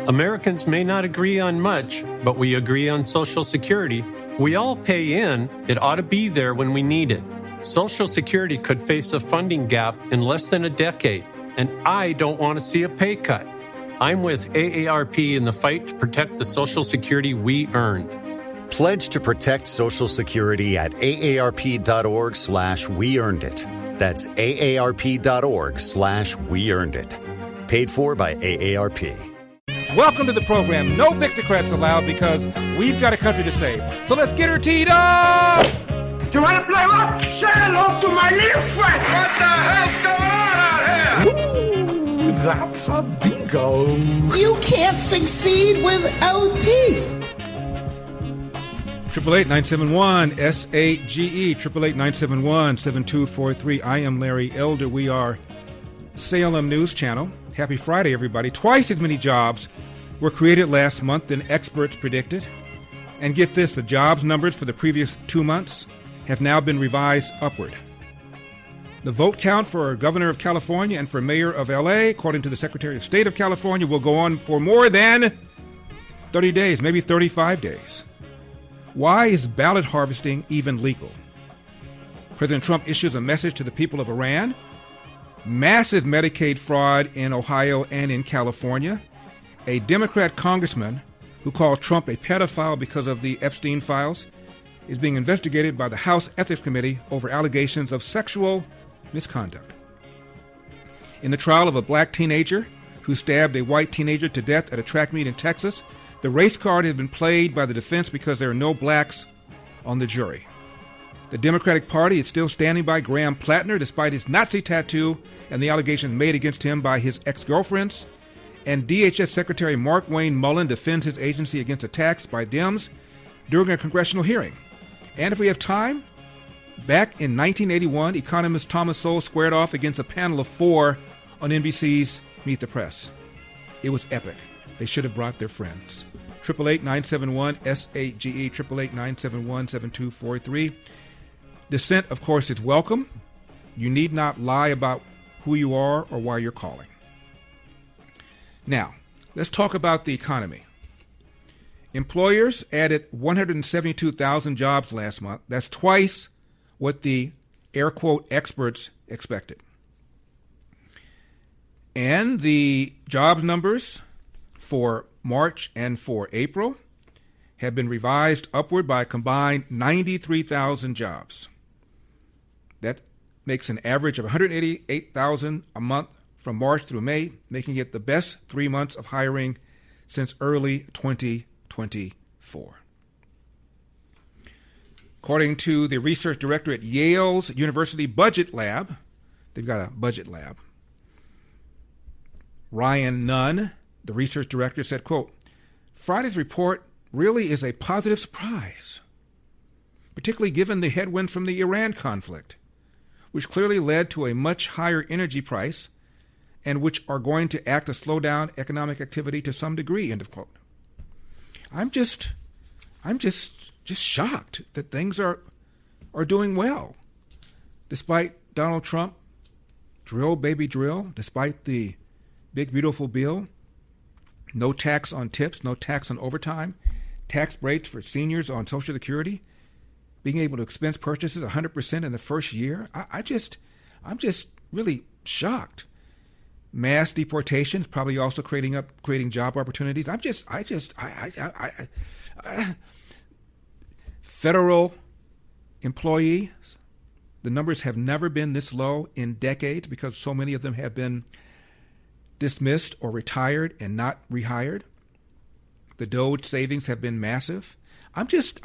Americans may not agree on much, but we agree on Social Security. We all pay in. It ought to be there when we need it. Social Security could face a funding gap in less than a decade, and I don't want to see a pay cut. I'm with AARP in the fight to protect the Social Security we earned. Pledge to protect Social Security at aarp.org/weearnedit. That's aarp.org/weearnedit. Paid for by AARP. Welcome to the program. No Victocrats allowed because we've got a country to save. So let's get her teed up! You want to play what? Say hello to my little friend! What the hell's going on here? Ooh, that's a bingo. You can't succeed without teeth. 888-971-SAGE, 888-971-7243. I am Larry Elder. We are Salem News Channel. Happy Friday, everybody. Twice as many jobs were created last month than experts predicted. And get this, the jobs numbers for the previous 2 months have now been revised upward. The vote count for governor of California and for mayor of L.A., according to the Secretary of State of California, will go on for more than 30 days, maybe 35 days. Why is ballot harvesting even legal? President Trump issues a message to the people of Iran. Massive Medicaid fraud in Ohio and in California. A Democrat congressman who called Trump a pedophile because of the Epstein files is being investigated by the House Ethics Committee over allegations of sexual misconduct. In the trial of a black teenager who stabbed a white teenager to death at a track meet in Texas, the race card has been played by the defense because there are no blacks on the jury. The Democratic Party is still standing by Graham Plattner despite his Nazi tattoo and the allegations made against him by his ex-girlfriends. And DHS Secretary Mark Wayne Mullen defends his agency against attacks by Dems during a congressional hearing. And if we have time, back in 1981, economist Thomas Sowell squared off against a panel of 4 on NBC's Meet the Press. It was epic. They should have brought their friends. 888-971-SAGE, 888-971-7243. Dissent, of course, is welcome. You need not lie about who you are or why you're calling. Now, let's talk about the economy. Employers added 172,000 jobs last month. That's twice what the air quote experts expected. And the jobs numbers for March and for April have been revised upward by a combined 93,000 jobs. That makes an average of 188,000 a month from March through May, making it the best 3 months of hiring since early 2024. According to the research director at Yale's University Budget Lab, they've got a budget lab, Ryan Nunn, the research director, said, quote, Friday's report really is a positive surprise, particularly given the headwinds from the Iran conflict, which clearly led to a much higher energy price and which are going to act to slow down economic activity to some degree, end of quote. I'm just shocked that things are doing well. Despite Donald Trump, drill, baby, drill, despite the big, beautiful bill, no tax on tips, no tax on overtime, tax breaks for seniors on Social Security, being able to expense purchases 100% in the first year. I'm just really shocked. Mass deportations probably also creating job opportunities. Federal employees, the numbers have never been this low in decades because so many of them have been dismissed or retired and not rehired. The DOGE savings have been massive. I'm just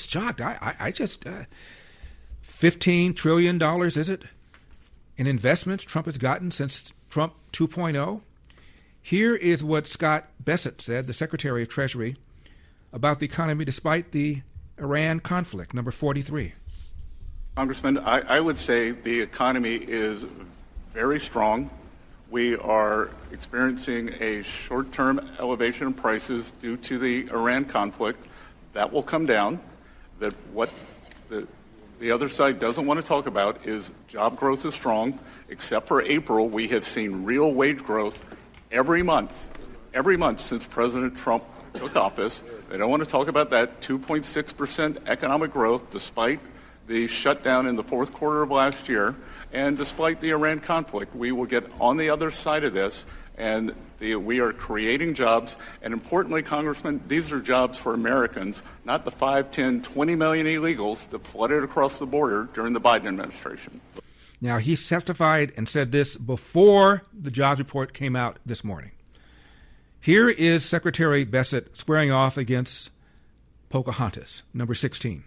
shocked. $15 trillion, is it, in investments Trump has gotten since Trump 2.0? Here is what Scott Bessent said, the Secretary of Treasury, about the economy despite the Iran conflict, number 43. Congressman, I would say the economy is very strong. We are experiencing a short-term elevation in prices due to the Iran conflict. That will come down. That what the other side doesn't want to talk about is job growth is strong. Except for April, we have seen real wage growth every month every month since President Trump took office. They don't want to talk about that 2.6% economic growth despite the shutdown in the fourth quarter of last year and despite the Iran conflict. We will get on the other side of this, and we are creating jobs. And importantly, Congressman, these are jobs for Americans, not the 5, 10, 20 million illegals that flooded across the border during the Biden administration. Now, he testified and said this before the jobs report came out this morning. Here is Secretary Bessent squaring off against Pocahontas, number 16.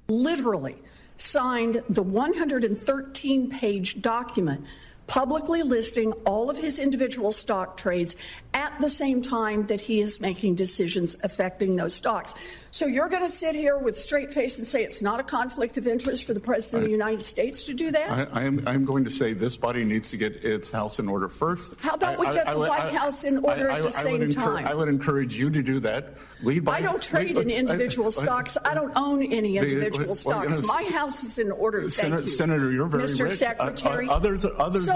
Literally signed the 113-page document publicly listing all of his individual stock trades at the same time that he is making decisions affecting those stocks. So you're going to sit here with straight face and say it's not a conflict of interest for the President of the United States to do that? I'm going to say this body needs to get its house in order first. How about we get the White House in order at the same time? I would encourage you to do that. I don't trade in individual stocks. I don't own any individual stocks. My house is in order. Thank you. Senator, you're very Mr. rich. Secretary. Others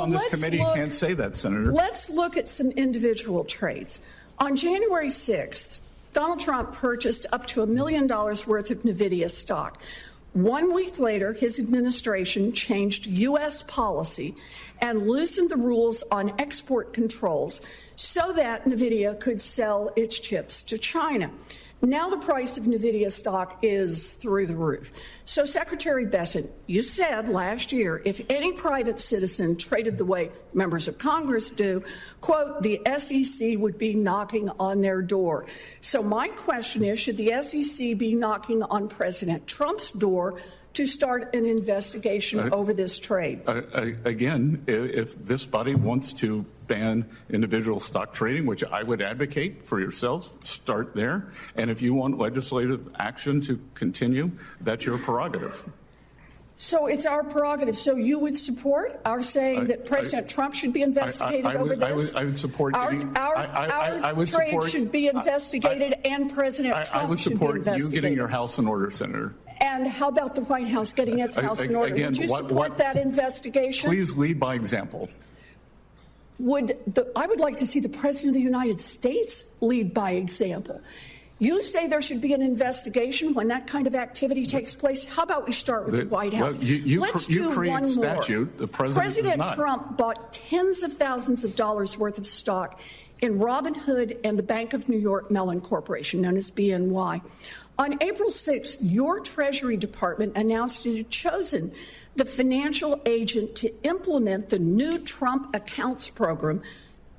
on this committee can't say that, Senator. Let's look at some individual trades. On January 6th, Donald Trump purchased up to $1 million worth of NVIDIA stock. 1 week later, his administration changed U.S. policy and loosened the rules on export controls so that NVIDIA could sell its chips to China. Now the price of NVIDIA stock is through the roof. So, Secretary Bessent, you said last year if any private citizen traded the way members of Congress do, quote, the SEC would be knocking on their door. So my question is, should the SEC be knocking on President Trump's door to start an investigation over this trade? Again, if this body wants to ban individual stock trading, which I would advocate for yourselves, start there. And if you want legislative action to continue, that's your prerogative. So it's our prerogative. So you would support our saying that President Trump should be investigated over this? I would support our trade should be investigated and President Trump should be investigated. I would support you getting your house in order, Senator. And how about the White House getting its house in order? Would you support that investigation? Please lead by example. I would like to see the President of the United States lead by example. You say there should be an investigation when that kind of activity takes place. How about we start with the White House? Let's do one statute. more. The President Trump bought tens of thousands of dollars worth of stock in Robinhood and the Bank of New York Mellon Corporation, known as BNY. On April 6th, your Treasury Department announced it had chosen the financial agent to implement the new Trump accounts program,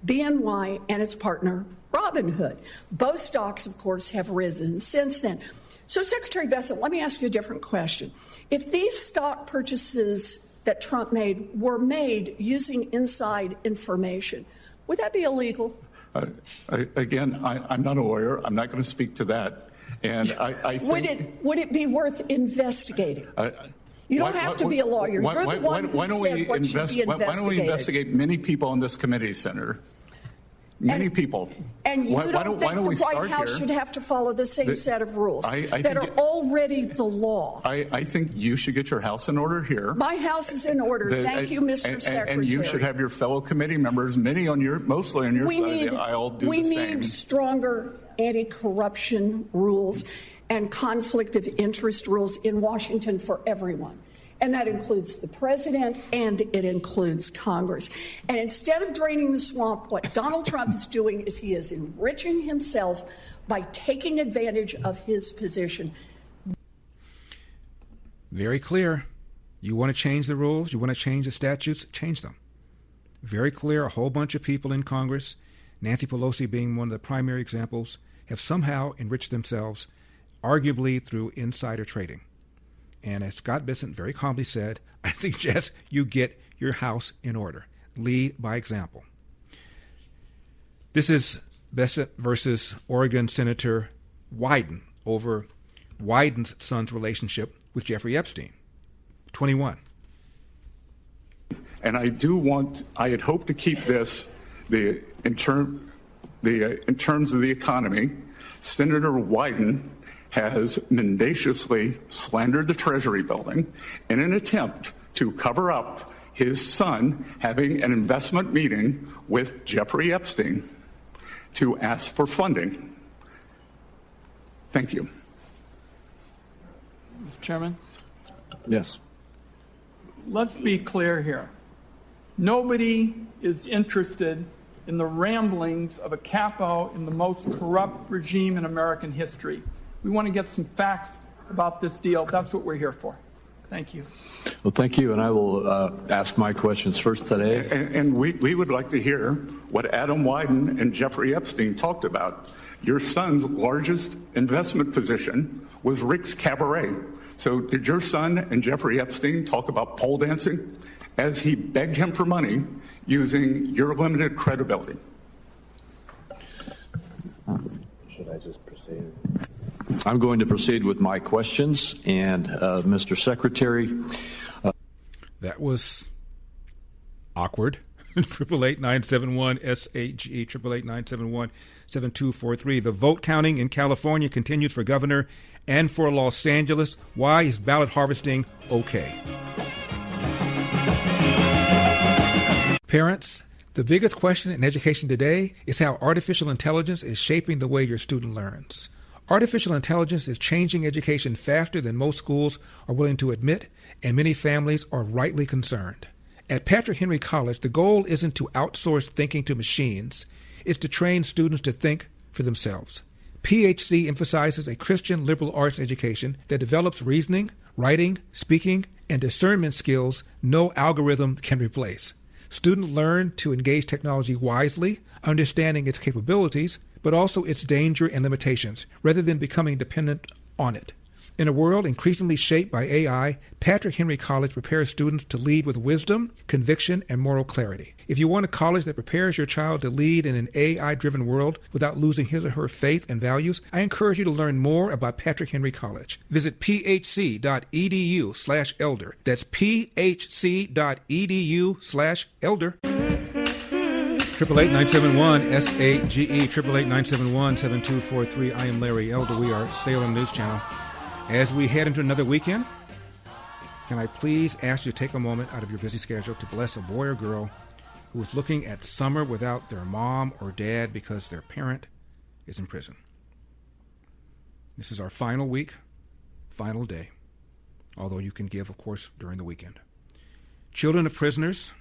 BNY and its partner, Robinhood. Both stocks, of course, have risen since then. So, Secretary Bessent, let me ask you a different question. If these stock purchases that Trump made were made using inside information, would that be illegal? Again, I'm not a lawyer. I'm not going to speak to that. And I think, would it be worth investigating? You don't have to be a lawyer. You're the one who said what should be investigated. Why don't we investigate many people on this committee, Senator? Many people. And you don't think the White House should have to follow the same set of rules that are already the law? I think you should get your house in order here. My house is in order. Thank you, Mr. Secretary. And you should have your fellow committee members, mostly on your side of the aisle, do the same. We need stronger anti-corruption rules and conflict of interest rules in Washington for everyone. And that includes the president and it includes Congress. And instead of draining the swamp, what Donald Trump is doing is he is enriching himself by taking advantage of his position. Very clear. You want to change the rules? You want to change the statutes? Change them. Very clear. A whole bunch of people in Congress, Nancy Pelosi being one of the primary examples, have somehow enriched themselves, arguably through insider trading. And as Scott Bessent very calmly said, I suggest you get your house in order. Lead by example. This is Bessent versus Oregon Senator Wyden over Wyden's son's relationship with Jeffrey Epstein. 21. And I had hoped to keep this in terms of the economy. Senator Wyden has mendaciously slandered the Treasury building in an attempt to cover up his son having an investment meeting with Jeffrey Epstein to ask for funding. Thank you. Mr. Chairman? Yes. Let's be clear here. Nobody is interested in the ramblings of a capo in the most corrupt regime in American history. We want to get some facts about this deal. That's what we're here for. Thank you. Well, thank you, and I will ask my questions first today. And we would like to hear what Adam Wyden and Jeffrey Epstein talked about. Your son's largest investment position was Rick's Cabaret. So did your son and Jeffrey Epstein talk about pole dancing as he begged him for money using your limited credibility? Should I just proceed? I'm going to proceed with my questions, and Mr. Secretary. That was awkward. 888-971-SAGE, 888-971-7243. The vote counting in California continues for governor and for Los Angeles. Why is ballot harvesting okay? Parents, the biggest question in education today is how artificial intelligence is shaping the way your student learns. Artificial intelligence is changing education faster than most schools are willing to admit, and many families are rightly concerned. At Patrick Henry College, the goal isn't to outsource thinking to machines. It's to train students to think for themselves. PHC emphasizes a Christian liberal arts education that develops reasoning, writing, speaking, and discernment skills no algorithm can replace. Students learn to engage technology wisely, understanding its capabilities, but also its danger and limitations, rather than becoming dependent on it. In a world increasingly shaped by AI, Patrick Henry College prepares students to lead with wisdom, conviction, and moral clarity. If you want a college that prepares your child to lead in an AI-driven world without losing his or her faith and values, I encourage you to learn more about Patrick Henry College. Visit phc.edu/elder. That's phc.edu/elder. 888-971-SAGE, 888-971-7243. I am Larry Elder. We are Salem News Channel. As we head into another weekend, can I please ask you to take a moment out of your busy schedule to bless a boy or girl who is looking at summer without their mom or dad because their parent is in prison. This is our final week, final day, although you can give, of course, during the weekend. Children of prisoners,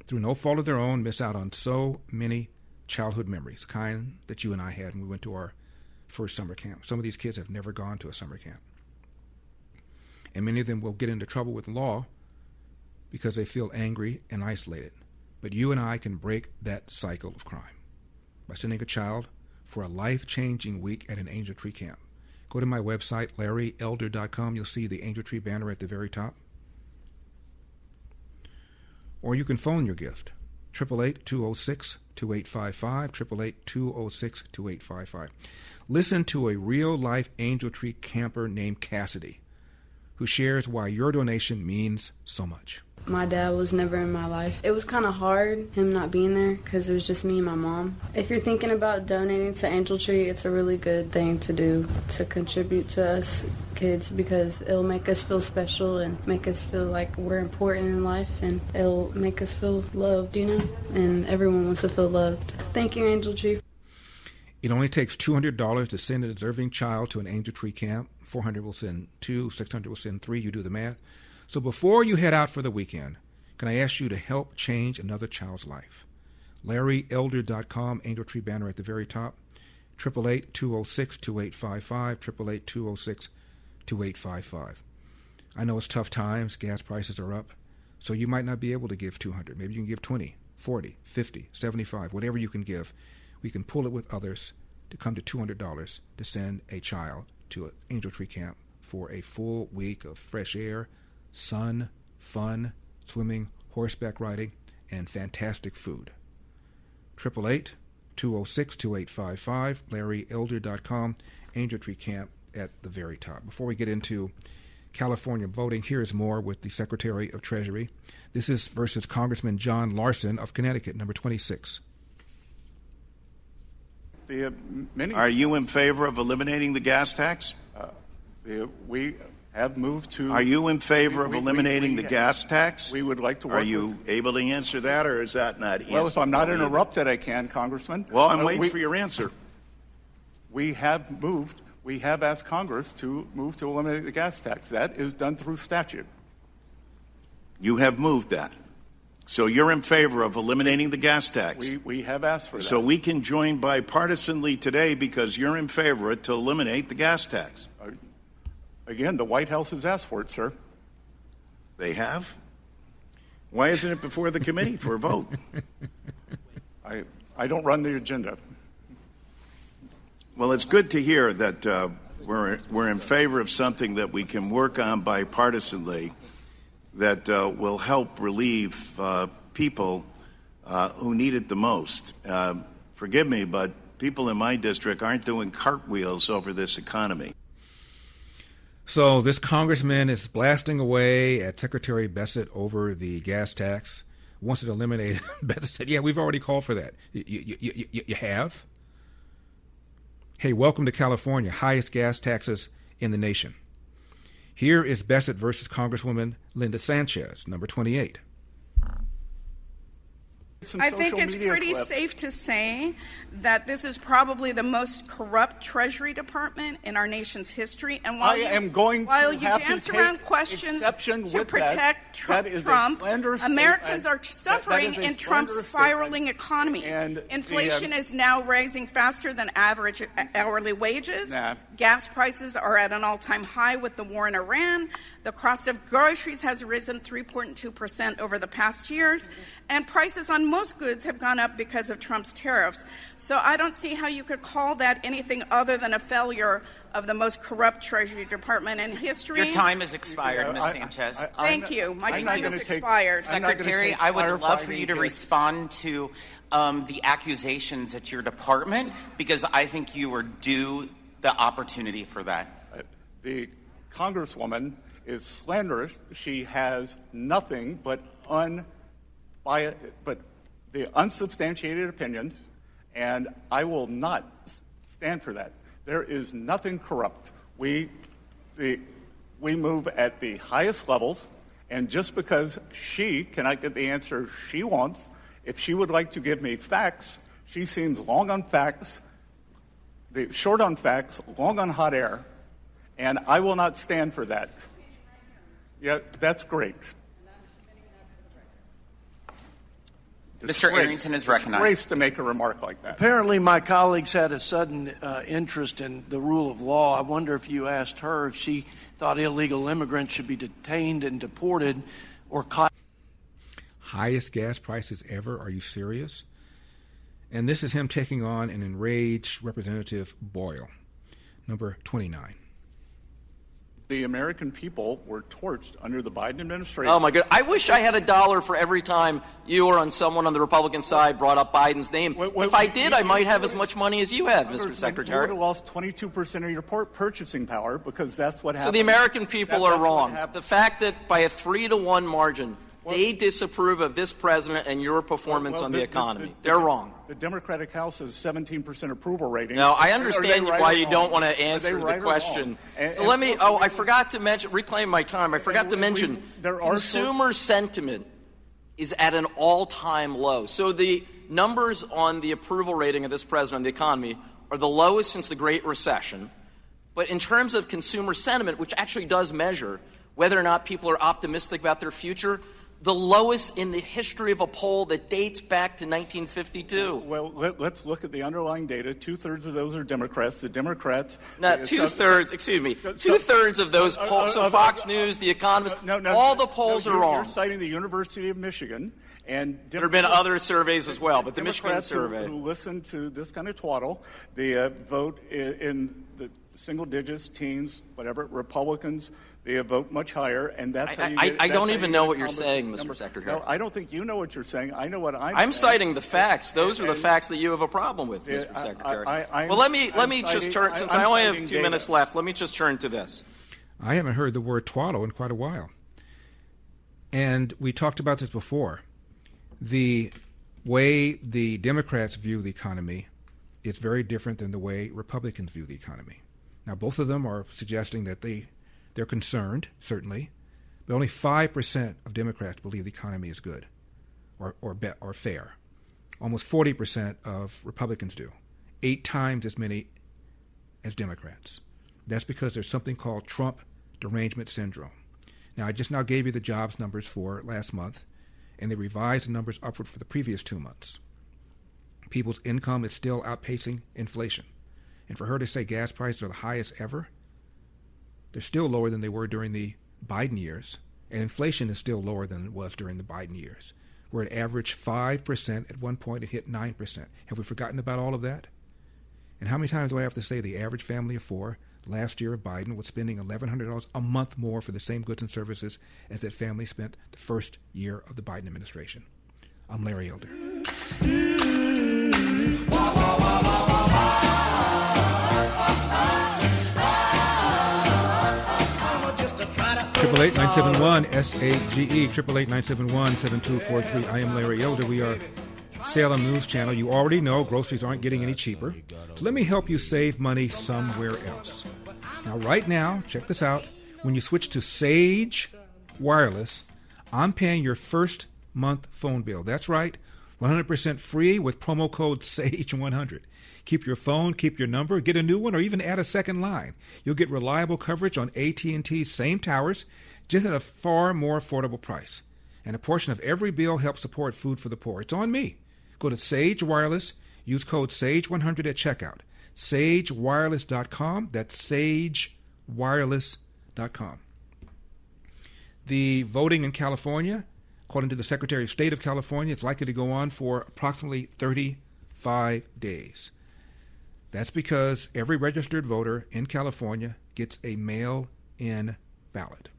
through no fault of their own, miss out on so many childhood memories, kind that you and I had when we went to our first summer camp. Some of these kids have never gone to a summer camp. And many of them will get into trouble with law because they feel angry and isolated. But you and I can break that cycle of crime by sending a child for a life-changing week at an Angel Tree camp. Go to my website, LarryElder.com. You'll see the Angel Tree banner at the very top. Or you can phone your gift, 888-206-2855, 888-206-2855. Listen to a real-life Angel Tree camper named Cassidy, who shares why your donation means so much. My dad was never in my life. It was kind of hard, him not being there, because it was just me and my mom. If you're thinking about donating to Angel Tree, it's a really good thing to do, to contribute to us kids, because it'll make us feel special and make us feel like we're important in life, and it'll make us feel loved, you know? And everyone wants to feel loved. Thank you, Angel Tree. It only takes $200 to send a deserving child to an Angel Tree camp. 400 will send 2, 600 will send 3. You do the math. So before you head out for the weekend, can I ask you to help change another child's life? LarryElder.com, Angel Tree banner at the very top. 888-206-2855, 888-206-2855. I know it's tough times. Gas prices are up. So you might not be able to give $200. Maybe you can give $20, $40, $50, $75, whatever you can give. We can pull it with others to come to $200 to send a child to an Angel Tree camp for a full week of fresh air, sun, fun, swimming, horseback riding, and fantastic food. 888-206-2855, LarryElder.com, Angel Tree Camp at the very top. Before we get into California voting, here's more with the Secretary of Treasury. This is versus Congressman John Larson of Connecticut, number 26. Are you in favor of eliminating the gas tax? We have moved to... Are you in favor of eliminating the gas tax? We would like to work Are you able to answer that, or is that not Well, if I'm not interrupted, I can, Congressman. Well, I'm waiting for your answer. We have asked Congress to move to eliminate the gas tax. That is done through statute. You have moved that. So you're in favor of eliminating the gas tax. We have asked for that. So we can join bipartisanly today because you're in favor to eliminate the gas tax. Again, the White House has asked for it, sir. They have? Why isn't it before the committee for a vote? I don't run the agenda. Well, it's good to hear that we're in favor of something that we can work on bipartisanly that will help relieve people who need it the most. Forgive me, but people in my district aren't doing cartwheels over this economy. So this congressman is blasting away at Secretary Bessent over the gas tax, wants it eliminated. Bessent said, yeah, we've already called for that. You have? Hey, welcome to California, highest gas taxes in the nation. Here is Bessent versus Congresswoman Linda Sanchez, number 28. I think it's pretty safe to say that this is probably the most corrupt Treasury Department in our nation's history. And while you dance around questions to protect Trump, Americans are suffering in Trump's spiraling economy. Inflation is now rising faster than average hourly wages. Gas prices are at an all-time high with the war in Iran. The cost of groceries has risen 3.2% over the past years, and prices on most goods have gone up because of Trump's tariffs. So I don't see how you could call that anything other than a failure of the most corrupt Treasury Department in history. Your time has expired, Ms. Sanchez. Thank you. My time has expired. Secretary, I would love for you to respond to the accusations at your department, because I think you were due the opportunity for that. The Congresswoman is slanderous. She has nothing but the unsubstantiated opinions, and I will not stand for that. There is nothing corrupt. We move at the highest levels, and just because she cannot get the answer she wants, if she would like to give me facts, she seems long on facts, short on facts, long on hot air, and I will not stand for that. Yeah, that's great. Mr. Arrington is recognized. Disgrace to make a remark like that. Apparently, my colleagues had a sudden interest in the rule of law. I wonder if you asked her if she thought illegal immigrants should be detained and deported or caught. Highest gas prices ever? Are you serious? And this is him taking on an enraged Representative Boyle, number 29. The American people were torched under the Biden administration. Oh, my God. I wish I had $1 for every time you or someone on the Republican side brought up Biden's name. If I did, I might have as much money as you have, Mr. Secretary. You would have lost 22% of your purchasing power because that's what happened. So the American people are wrong. The fact that by a 3-to-1 margin, they disapprove of this president and your performance on the economy. They're wrong. The Democratic House has 17% approval rating. No, I understand why you don't want to answer the question. So let me, I forgot to mention, reclaim my time, I forgot to mention, consumer sentiment is at an all-time low. So the numbers on the approval rating of this president on the economy are the lowest since the Great Recession. But in terms of consumer sentiment, which actually does measure whether or not people are optimistic about their future, the lowest in the history of a poll that dates back to 1952. Well, let's look at the underlying data. 2/3 of those are Democrats. The Democrats... Now, two-thirds of those polls, so Fox News, The Economist, all the polls are wrong. You're citing the University of Michigan. And there have been other surveys as well, but the Michigan survey. Who listen to this kind of twaddle, they vote in the single digits, teens, whatever, Republicans, they vote much higher, and that's how you get... I don't even know what you're saying, Mr. Secretary. No, I don't think you know what you're saying. I know what I'm saying. I'm citing the facts. Those are the facts that you have a problem with, Mr. Secretary. Well, let me just turn, since I only have 2 minutes left, let me just turn to this. I haven't heard the word twaddle in quite a while. And we talked about this before. The way the Democrats view the economy is very different than the way Republicans view the economy. Now, both of them are suggesting that they They're concerned, certainly, but only 5% of Democrats believe the economy is good or fair. Almost 40% of Republicans do, 8 times as many as Democrats. That's because there's something called Trump derangement syndrome. Now, I just now gave you the jobs numbers for last month, and they revised the numbers upward for the previous 2 months. People's income is still outpacing inflation. And for her to say gas prices are the highest ever, they're still lower than they were during the Biden years, and inflation is still lower than it was during the Biden years, where it averaged 5%. At one point it hit 9%. Have we forgotten about all of that? And how many times do I have to say the average family of 4 last year of Biden was spending $1,100 a month more for the same goods and services as that family spent the first year of the Biden administration? I'm Larry Elder. 888-971-SAGE, 888-971-7243. I am Larry Elder. We are Salem News Channel. You already know groceries aren't getting any cheaper. So let me help you save money somewhere else. Now, right now, check this out. When you switch to Sage Wireless, I'm paying your first month phone bill. That's right, 100% free with promo code SAGE100. Keep your phone, keep your number, get a new one, or even add a second line. You'll get reliable coverage on AT&T's same towers, just at a far more affordable price. And a portion of every bill helps support Food for the Poor. It's on me. Go to Sage Wireless, use code SAGE100 at checkout. SageWireless.com. That's SageWireless.com. The voting in California, according to the Secretary of State of California, it's likely to go on for approximately 35 days. That's because every registered voter in California gets a mail-in ballot,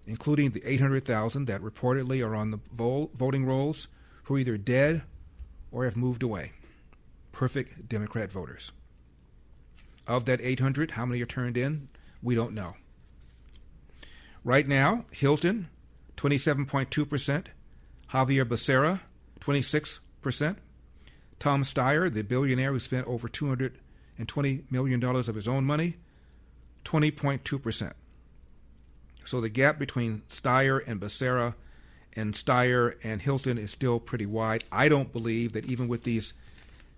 including the 800,000 that reportedly are on the voting rolls who are either dead or have moved away. Perfect Democrat voters. Of that 800, how many are turned in? We don't know. Right now, Hilton, 27.2%. Javier Becerra, 26%. Tom Steyer, the billionaire who spent over $220 million of his own money, 20.2%. So the gap between Steyer and Becerra and Steyer and Hilton is still pretty wide. I don't believe that even with these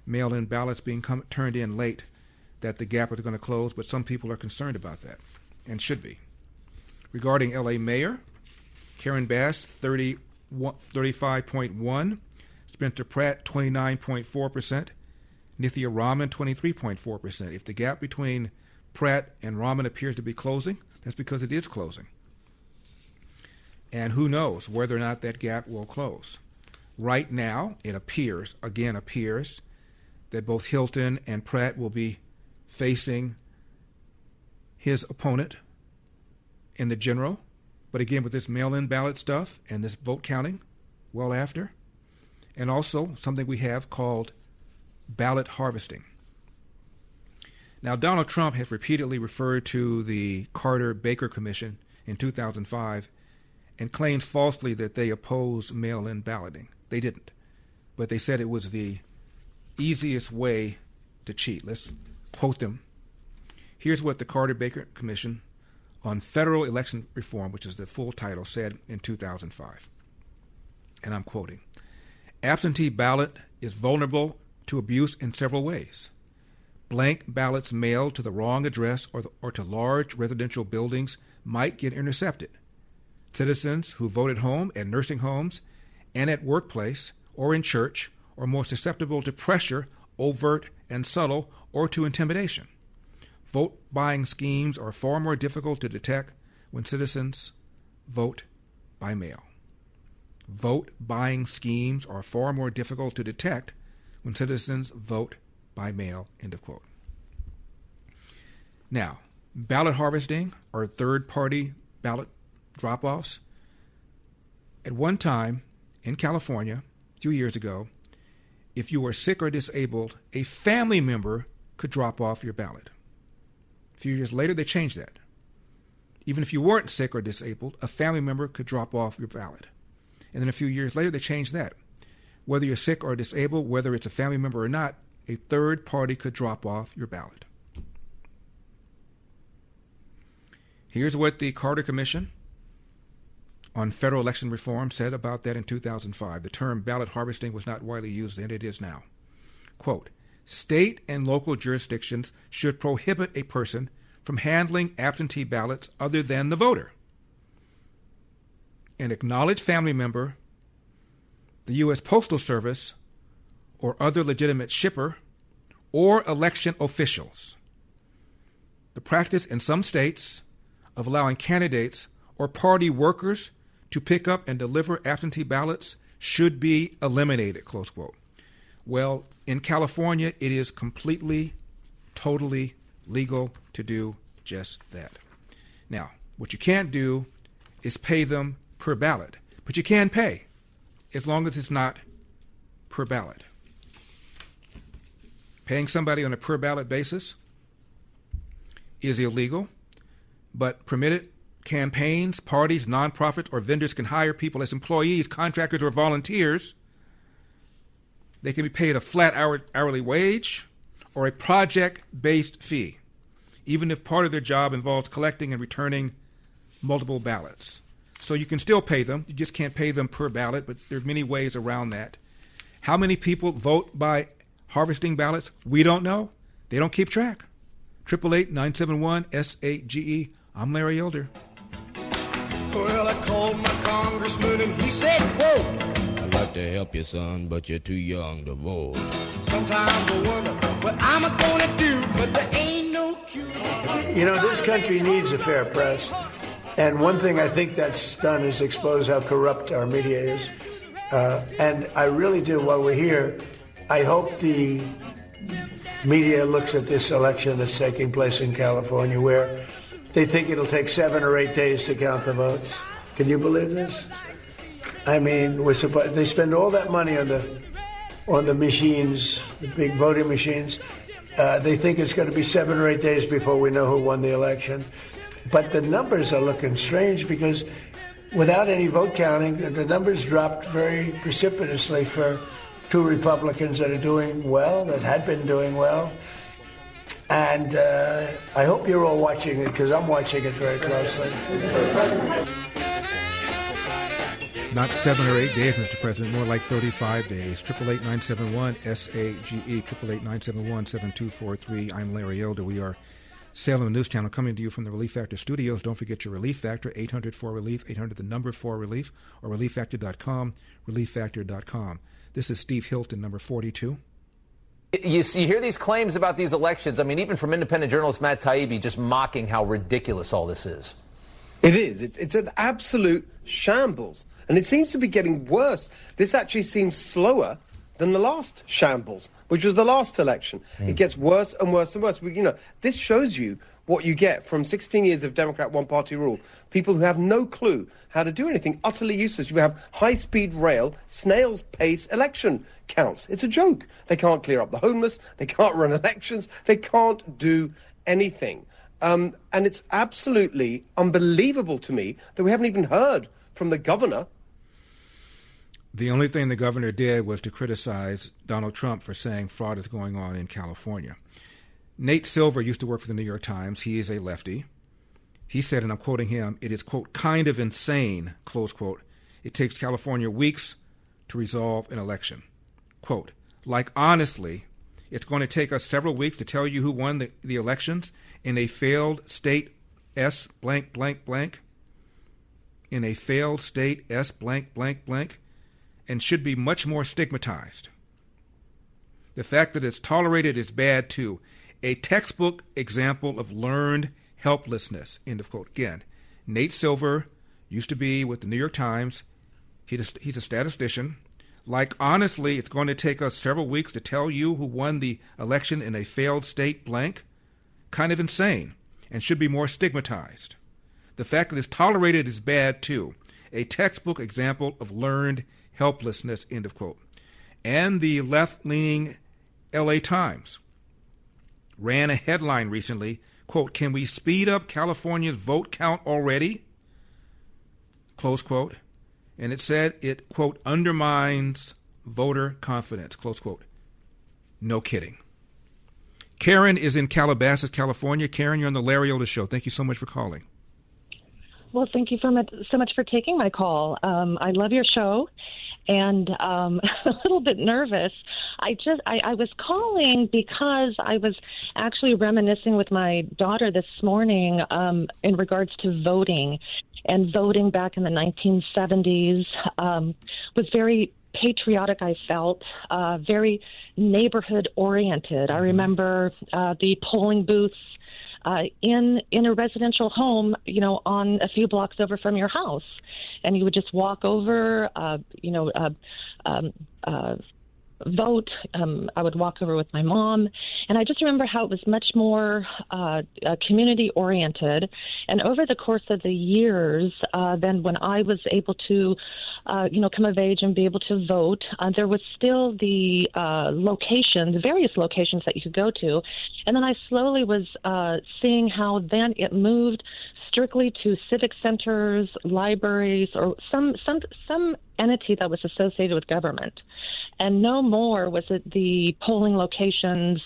mail-in ballots being turned in late, that the gap is going to close, but some people are concerned about that, and should be. Regarding L.A. Mayor, Karen Bass, 35.1%. Spencer Pratt, 29.4%. Nithya Raman, 23.4%. If the gap between Pratt and Raman appears to be closing, that's because it is closing. And who knows whether or not that gap will close. Right now, it appears that both Hilton and Pratt will be facing his opponent in the general. But again, with this mail-in ballot stuff and this vote counting well after, and also something we have called ballot harvesting. Now, Donald Trump has repeatedly referred to the Carter-Baker Commission in 2005 and claimed falsely that they oppose mail-in balloting. They didn't, but they said it was the easiest way to cheat. Let's quote them. Here's what the Carter-Baker Commission on Federal Election Reform, which is the full title, said in 2005. And I'm quoting. Absentee ballot is vulnerable to abuse in several ways. Blank ballots mailed to the wrong address or to large residential buildings might get intercepted. Citizens who vote at home, at nursing homes, and at workplace or in church are more susceptible to pressure, overt and subtle, or to intimidation. Vote-buying schemes are far more difficult to detect when citizens vote by mail. Vote-buying schemes are far more difficult to detect when citizens vote by mail, end of quote. Now, ballot harvesting or third-party ballot drop-offs. At one time in California, a few years ago, if you were sick or disabled, a family member could drop off your ballot. A few years later, they changed that. Even if you weren't sick or disabled, a family member could drop off your ballot. And then a few years later, they changed that. Whether you're sick or disabled, whether it's a family member or not, a third party could drop off your ballot. Here's what the Carter Commission on Federal Election Reform said about that in 2005. The term ballot harvesting was not widely used then, it is now. Quote, state and local jurisdictions should prohibit a person from handling absentee ballots other than the voter. An acknowledged family member, the U.S. Postal Service, or other legitimate shipper, or election officials. The practice in some states of allowing candidates or party workers to pick up and deliver absentee ballots should be eliminated, close quote. Well, in California, it is completely, totally legal to do just that. Now, what you can't do is pay them per ballot, but you can pay as long as it's not per ballot. Paying somebody on a per ballot basis is illegal, but permitted campaigns, parties, nonprofits, or vendors can hire people as employees, contractors, or volunteers. They can be paid a flat hourly wage or a project-based fee, even if part of their job involves collecting and returning multiple ballots. So you can still pay them. You just can't pay them per ballot, but there's many ways around that. How many people vote by harvesting ballots? We don't know. They don't keep track. 888-971-SAGE. I'm Larry Elder. Well, I called my congressman and he said, quote, I'd like to help you, son, but you're too young to vote. Sometimes I wonder what I'm going to do, but there ain't no cure. You know, this country needs a fair press. And one thing I think that's done is expose how corrupt our media is. And I really do, while we're here, I hope the media looks at this election that's taking place in California, where they think it'll take 7 or 8 days to count the votes. Can you believe this? I mean, they spend all that money on the machines, the big voting machines. They think it's going to be 7 or 8 days before we know who won the election. But the numbers are looking strange because without any vote counting, the numbers dropped very precipitously for 2 Republicans that are doing well, that had been doing well. And I hope you're all watching it, because I'm watching it very closely. Not 7 or 8 days, Mr. President, more like 35 days. 888-971-SAGE, 888-971-7243. I'm Larry Elder. We are Salem News Channel, coming to you from the Relief Factor studios. Don't forget your Relief Factor, 800-4RELIEF, 800 the number 4RELIEF, or ReliefFactor.com, ReliefFactor.com. This is Steve Hilton, number 42. You hear these claims about these elections. I mean, even from independent journalist Matt Taibbi just mocking how ridiculous all this is. It is. It's an absolute shambles. And it seems to be getting worse. This actually seems slower than the last shambles, which was the last election. It gets worse and worse and worse. This shows you what you get from 16 years of Democrat one-party rule. People who have no clue how to do anything, utterly useless. You have high-speed rail, snail's pace election counts. It's a joke. They can't clear up the homeless. They can't run elections. They can't do anything. And it's absolutely unbelievable to me that we haven't even heard from the governor. The only thing the governor did was to criticize Donald Trump for saying fraud is going on in California. Nate Silver used to work for the New York Times. He is a lefty. He said, and I'm quoting him, it is, quote, kind of insane, close quote. It takes California weeks to resolve an election. Quote, like, honestly, it's going to take us several weeks to tell you who won the elections in a failed state S blank blank blank. In a failed state S blank blank blank. And should be much more stigmatized. The fact that it's tolerated is bad, too. A textbook example of learned helplessness, end of quote. Again, Nate Silver used to be with the New York Times. He's a statistician. Like, honestly, it's going to take us several weeks to tell you who won the election in a failed state blank. Kind of insane and should be more stigmatized. The fact that it's tolerated is bad, too. A textbook example of learned helplessness, end of quote. And the left-leaning LA Times ran a headline recently, quote, can we speed up California's vote count already? Close quote. And it said it, quote, undermines voter confidence, close quote. No kidding. Karen is in Calabasas, California. Karen, you're on the Larry Elder Show. Thank you so much for calling. Well, thank you so much for taking my call. I love your show, and a little bit nervous. I was calling because I was actually reminiscing with my daughter this morning in regards to voting. And voting back in the 1970s was very patriotic, I felt, very neighborhood-oriented. I remember the polling booths in a residential home, on a few blocks over from your house. And you would just walk over, vote. I would walk over with my mom, and I just remember how it was much more community oriented. And over the course of the years, then when I was able to, come of age and be able to vote, there was still the various locations that you could go to, and then I slowly was seeing how then it moved strictly to civic centers, libraries, or some entity that was associated with government. And no more was it the polling locations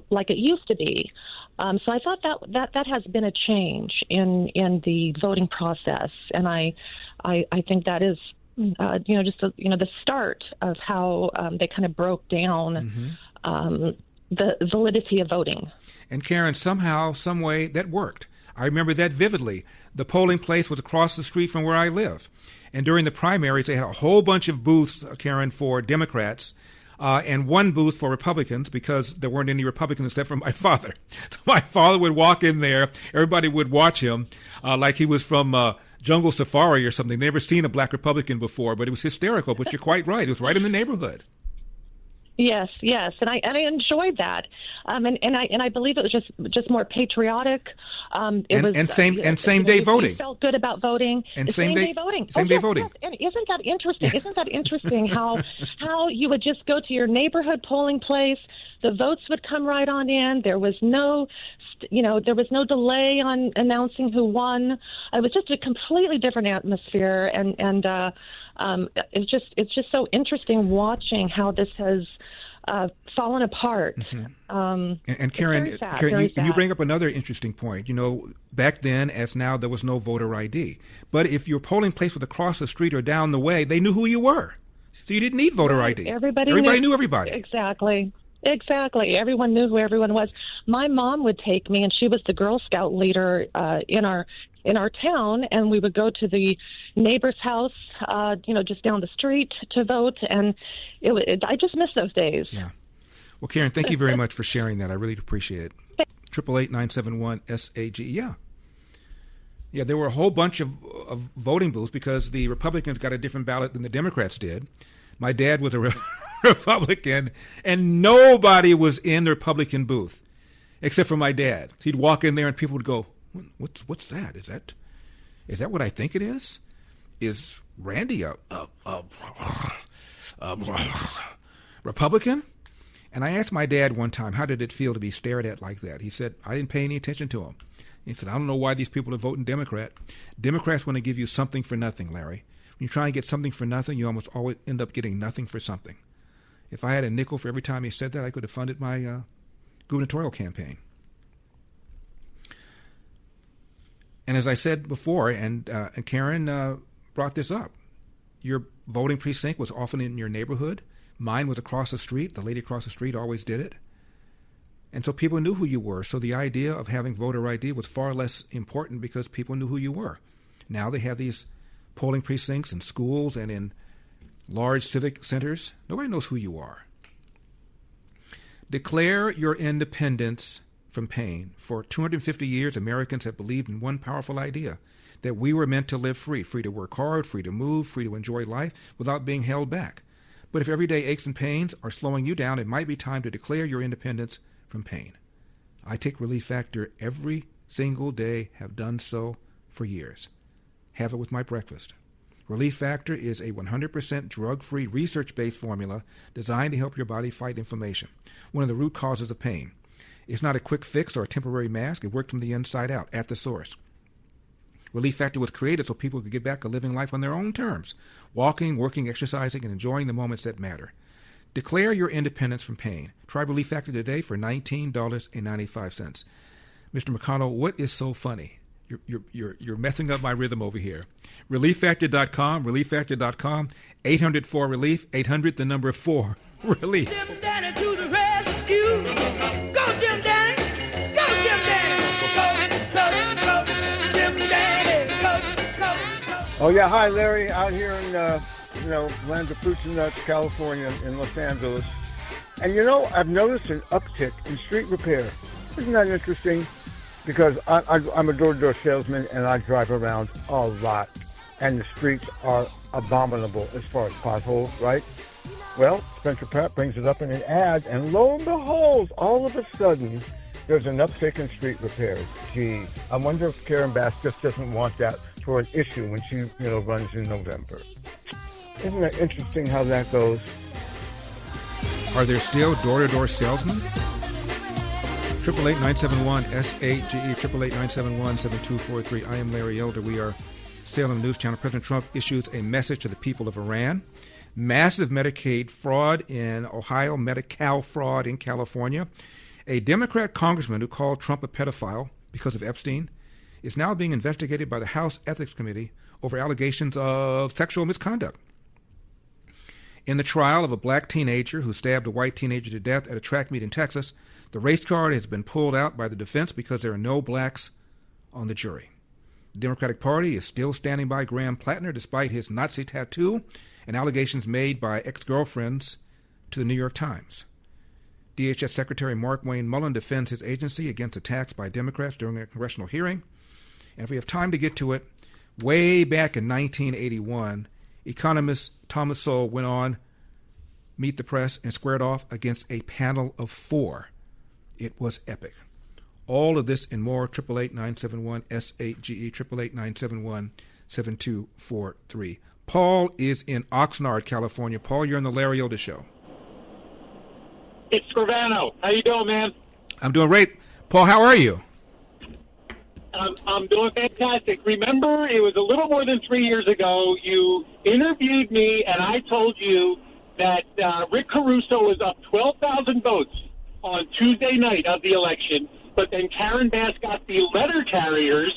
like it used to be. So I thought that has been a change in the voting process. And I think that is, the start of how they kind of broke down the validity of voting. And Karen, somehow, some way, that worked. I remember that vividly. The polling place was across the street from where I live. And during the primaries, they had a whole bunch of booths, Karen, for Democrats, and one booth for Republicans, because there weren't any Republicans except for my father. So my father would walk in there. Everybody would watch him like he was from Jungle Safari or something. Never seen a black Republican before, but it was hysterical. But you're quite right. It was right in the neighborhood. Yes, and I enjoyed that, and I believe it was just more patriotic. Same day voting. You felt good about voting. And same day voting. Same day voting. Yes. And isn't that interesting? Isn't that interesting? How you would just go to your neighborhood polling place, the votes would come right on in. There was no delay on announcing who won. It was just a completely different atmosphere, and it's just so interesting watching how this has fallen apart. And Karen, you bring up another interesting point. Back then, as now, there was no voter ID. But if your polling place was across the street or down the way, they knew who you were. So you didn't need voter ID. Everybody knew everybody. Exactly. Everyone knew who everyone was. My mom would take me, and she was the Girl Scout leader in our town, and we would go to the neighbor's house, just down the street to vote, and I just miss those days. Yeah. Well, Karen, thank you very much for sharing that. I really appreciate it. 888-971-SAG. Yeah, there were a whole bunch of voting booths because the Republicans got a different ballot than the Democrats did. My dad was a Republican, and nobody was in the Republican booth except for my dad. He'd walk in there, and people would go, "What's that? Is that what I think it is? Is Randy a Republican?" And I asked my dad one time, how did it feel to be stared at like that? He said, I didn't pay any attention to him. He said, I don't know why these people are voting Democrat. Democrats want to give you something for nothing, Larry. When you try and get something for nothing, you almost always end up getting nothing for something. If I had a nickel for every time he said that, I could have funded my gubernatorial campaign. And as I said before, and Karen brought this up, your voting precinct was often in your neighborhood. Mine was across the street. The lady across the street always did it. And so people knew who you were. So the idea of having voter ID was far less important because people knew who you were. Now they have these polling precincts in schools and in large civic centers. Nobody knows who you are. Declare your independence from pain. For 250 years, Americans have believed in one powerful idea, that we were meant to live free to work hard, free to move, free to enjoy life without being held back. But if everyday aches and pains are slowing you down, it might be time to declare your independence from pain. I take Relief Factor every single day, have done so for years. Have it with my breakfast. Relief Factor is a 100% drug-free, research-based formula designed to help your body fight inflammation, one of the root causes of pain. It's not a quick fix or a temporary mask. It worked from the inside out, at the source. Relief Factor was created so people could get back to living life on their own terms, walking, working, exercising, and enjoying the moments that matter. Declare your independence from pain. Try Relief Factor today for $19.95. Mr. McConnell, what is so funny? You're messing up my rhythm over here. ReliefFactor.com, ReliefFactor.com, 800-4-RELIEF, 800 the number 4, relief. Jim Danny to the rescue. Go, Jim Danny. Go, Jim Danny. Go, Jim Danny. Go. Oh, yeah. Hi, Larry. Out here in, land of fruits and nuts, California, in Los Angeles. And, I've noticed an uptick in street repair. Isn't that interesting? Because I'm a door-to-door salesman, and I drive around a lot. And the streets are abominable as far as potholes, right? Well, Spencer Pratt brings it up in an ad, and lo and behold, all of a sudden, there's an uptick in street repairs. Gee, I wonder if Karen Bass just doesn't want that for an issue when she, runs in November. Isn't it interesting how that goes? Are there still door-to-door salesmen? 888-971-SAGE, 888-971-7243. I am Larry Elder. We are Salem News Channel. President Trump issues a message to the people of Iran. Massive Medicaid fraud in Ohio, Medi-Cal fraud in California. A Democrat congressman who called Trump a pedophile because of Epstein is now being investigated by the House Ethics Committee over allegations of sexual misconduct. In the trial of a black teenager who stabbed a white teenager to death at a track meet in Texas, the race card has been pulled out by the defense because there are no blacks on the jury. The Democratic Party is still standing by Graham Plattner despite his Nazi tattoo and allegations made by ex-girlfriends to the New York Times. DHS Secretary Mark Wayne Mullen defends his agency against attacks by Democrats during a congressional hearing. And if we have time to get to it, way back in 1981, economist Thomas Sowell went on Meet the Press and squared off against a panel of 4. It was epic. All of this and more, 888-971-SAGE, 888-971-7243. Paul is in Oxnard, California. Paul, you're on the Larry Elder Show. It's Scrivano. How you doing, man? I'm doing great. Paul, how are you? I'm doing fantastic. Remember, it was a little more than 3 years ago, you interviewed me, and I told you that Rick Caruso was up 12,000 votes on Tuesday night of the election, but then Karen Bass got the letter carriers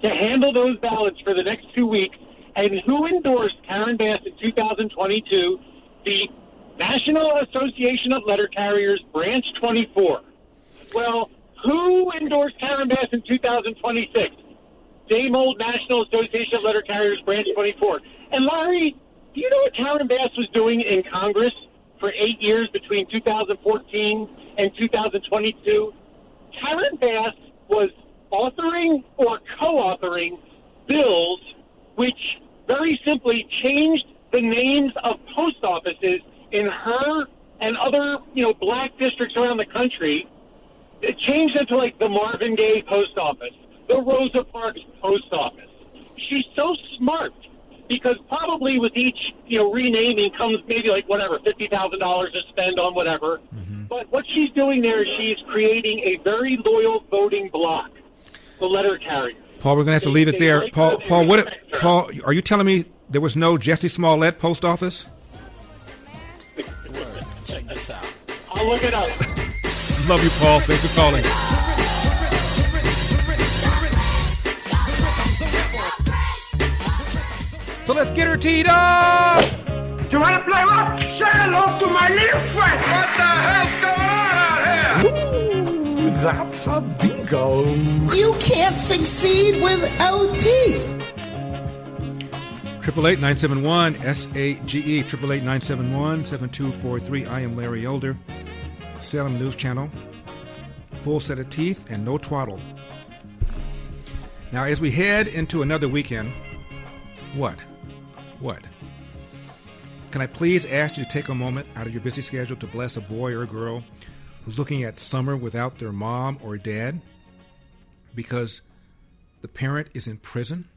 to handle those ballots for the next 2 weeks. And who endorsed Karen Bass in 2022? The National Association of Letter Carriers, Branch 24. Well, who endorsed Karen Bass in 2026? Same old National Association of Letter Carriers, Branch 24. And Larry, do you know what Karen Bass was doing in Congress for 8 years between 2014 and 2022? Karen Bass was authoring or co-authoring bills which very simply changed the names of post offices in her and other, black districts around the country. It changed it to like the Marvin Gaye post office, the Rosa Parks post office. She's so smart because probably with each, renaming comes maybe like whatever, $50,000 to spend on whatever. Mm-hmm. But what she's doing there is she's creating a very loyal voting bloc, the letter carrier. Paul, we're going to have to leave it there. Paul, are you telling me there was no Jesse Smollett post office? Check this out. I'll look it up. Love you, Paul. Thanks for calling. So let's get her teed up. You want to play rock? Say hello to my little friend. What the hell's going on out here? Ooh, that's a bingo. You can't succeed without teeth. 888-971-SAGE, 888-971-7243. I am Larry Elder, Salem News Channel. Full set of teeth and no twaddle. Now, as we head into another weekend, what? Can I please ask you to take a moment out of your busy schedule to bless a boy or a girl who's looking at summer without their mom or dad because the parent is in prison?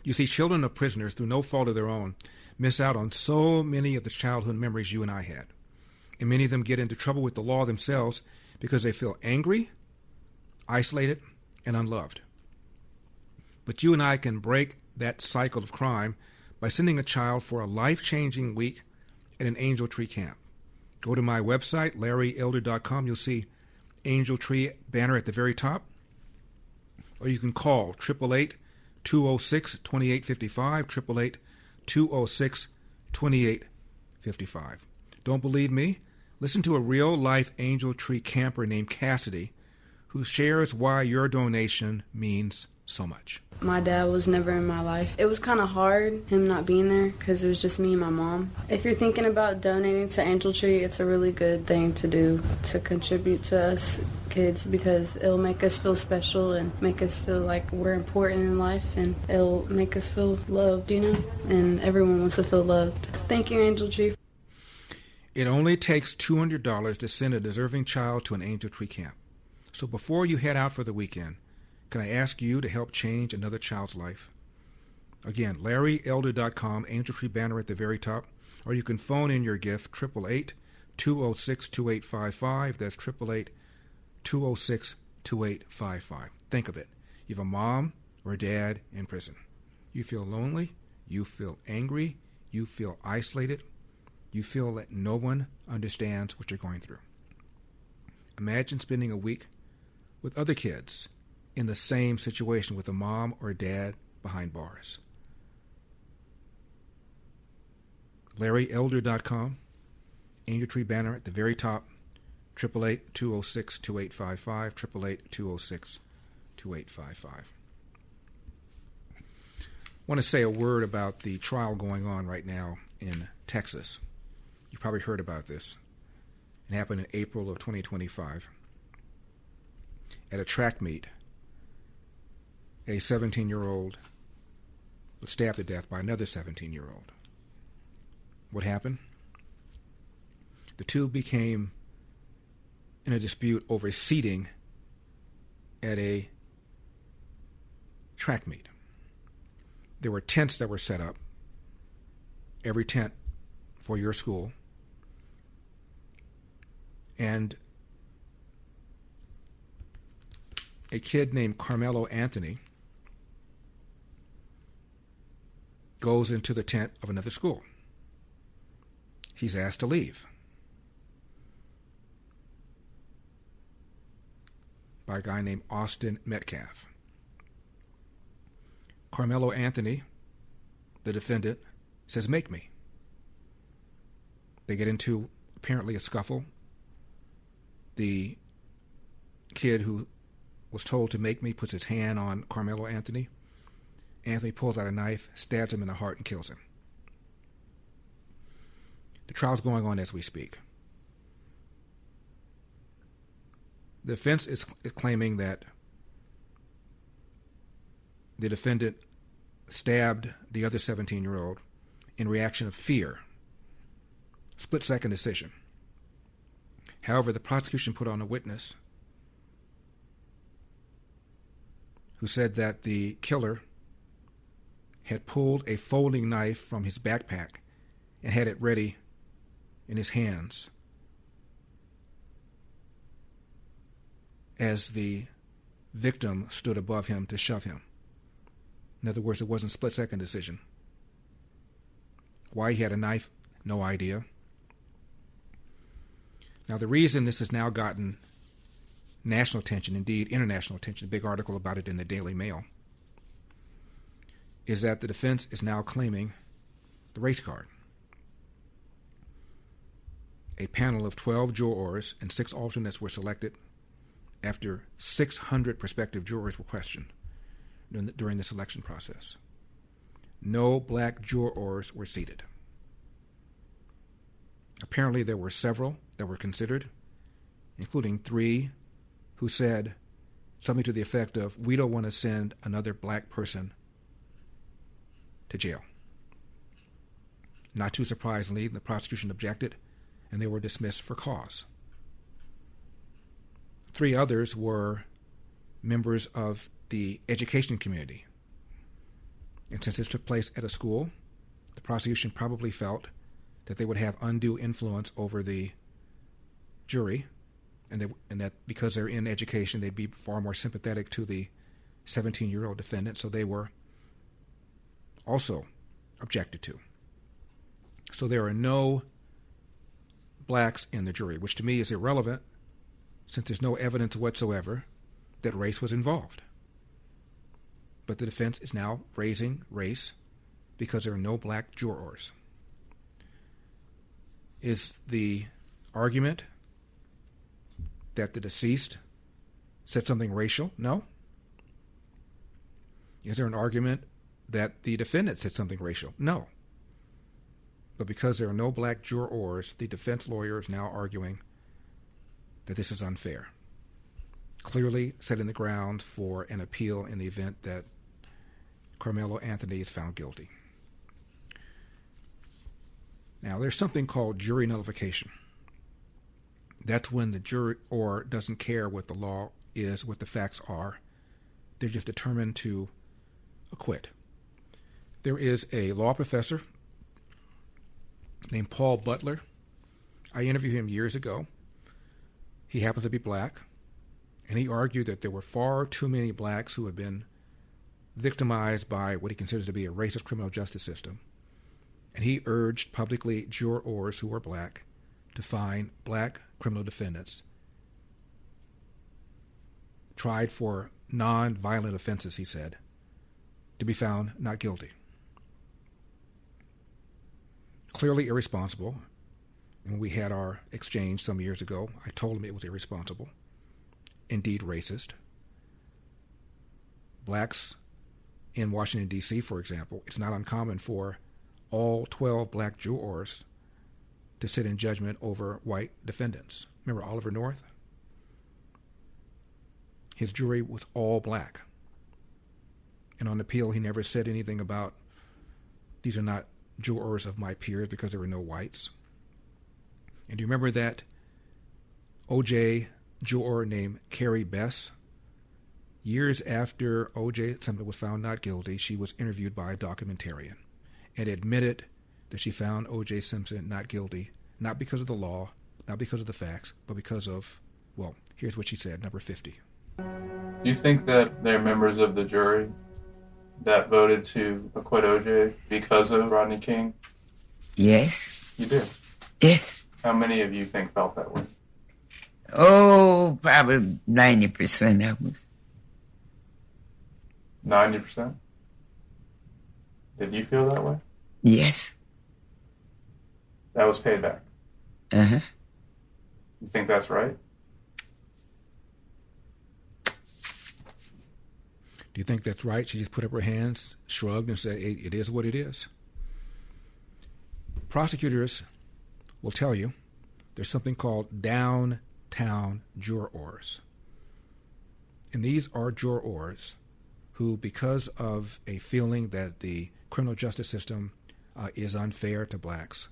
You see, children of prisoners, through no fault of their own, miss out on so many of the childhood memories you and I had. And many of them get into trouble with the law themselves because they feel angry, isolated, and unloved. But you and I can break that cycle of crime by sending a child for a life-changing week at an Angel Tree camp. Go to my website, LarryElder.com. You'll see Angel Tree banner at the very top. or you can call 888-206-2855, 888-206-2855. Don't believe me? Listen to a real-life Angel Tree camper named Cassidy who shares why your donation means so much. My dad was never in my life. It was kind of hard, him not being there, because it was just me and my mom. If you're thinking about donating to Angel Tree, it's a really good thing to do, to contribute to us kids, because it'll make us feel special and make us feel like we're important in life, and it'll make us feel loved, you know? And everyone wants to feel loved. Thank you, Angel Tree. It only takes $200 to send a deserving child to an Angel Tree camp. So before you head out for the weekend, can I ask you to help change another child's life? Again, LarryElder.com, Angel Tree banner at the very top, or you can phone in your gift, 888-206-2855. That's 888-206-2855. Think of it. You have a mom or a dad in prison. You feel lonely. You feel angry. You feel isolated. You feel that no one understands what you're going through. Imagine spending a week with other kids in the same situation with a mom or a dad behind bars. LarryElder.com, Angel Tree banner at the very top, 888-206-2855, 888-206-2855. I want to say a word about the trial going on right now in Texas. You probably heard about this. It happened in April of 2025. At a track meet, a 17-year-old was stabbed to death by another 17-year-old. What happened? The two became in a dispute over seating at a track meet. There were tents that were set up, every tent for your school, and a kid named Carmelo Anthony goes into the tent of another school. He's asked to leave by a guy named Austin Metcalf. Carmelo Anthony, the defendant, says, "Make me." They get into apparently a scuffle. The kid who was told to make me puts his hand on Carmelo Anthony. Anthony pulls out a knife, stabs him in the heart, and kills him. The trial's going on as we speak. The defense is claiming that the defendant stabbed the other 17-year-old in reaction of fear. Split-second decision. However, the prosecution put on a witness who said that the killer had pulled a folding knife from his backpack and had it ready in his hands as the victim stood above him to shove him. In other words, it wasn't a split-second decision. Why he had a knife, no idea. Now, the reason this has now gotten national attention, indeed international attention, a big article about it in the Daily Mail, is that the defense is now claiming the race card. A panel of 12 jurors and 6 alternates were selected after 600 prospective jurors were questioned during the selection process. No black jurors were seated. Apparently there were several that were considered, including 3 who said something to the effect of, "We don't want to send another black person to jail." Not too surprisingly, the prosecution objected, and they were dismissed for cause. 3 others were members of the education community. And since this took place at a school, the prosecution probably felt that they would have undue influence over the jury, and that because they're in education, they'd be far more sympathetic to the 17-year-old defendant, so they were also objected to. So there are no blacks in the jury, which to me is irrelevant since there's no evidence whatsoever that race was involved. But the defense is now raising race because there are no black jurors. Is the argument that the deceased said something racial? No. Is there an argument that the defendant said something racial? No. But because there are no black jurors, the defense lawyer is now arguing that this is unfair, clearly setting the ground for an appeal in the event that Carmelo Anthony is found guilty. Now, there's something called jury nullification. That's when the juror doesn't care what the law is, what the facts are. They're just determined to acquit. There is a law professor named Paul Butler. I interviewed him years ago. He happens to be black, and he argued that there were far too many blacks who had been victimized by what he considers to be a racist criminal justice system. And he urged publicly jurors who were black to find black criminal defendants tried for non-violent offenses, he said, to be found not guilty. Clearly irresponsible. And when we had our exchange some years ago, I told him it was irresponsible, indeed racist. Blacks in Washington, D.C., for example, it's not uncommon for all 12 black jurors to sit in judgment over white defendants. Remember Oliver North? His jury was all black. And on appeal, he never said anything about, these are not jurors of my peers because there were no whites. And do you remember that O.J. juror named Carrie Bess? Years after O.J. Simpson was found not guilty, she was interviewed by a documentarian and admitted that she found O.J. Simpson not guilty, not because of the law, not because of the facts, but because of, well, here's what she said, number 50. Do you think that they're members of the jury that voted to acquit O.J. because of Rodney King? Yes. You do? Yes. How many of you think felt that way? Oh, probably 90% of us. 90%? Did you feel that way? Yes. That was payback? Uh-huh. You think that's right? Do you think that's right? She just put up her hands, shrugged, and said, it is what it is. Prosecutors will tell you there's something called downtown jurors. And these are jurors who, because of a feeling that the criminal justice system is unfair to blacks,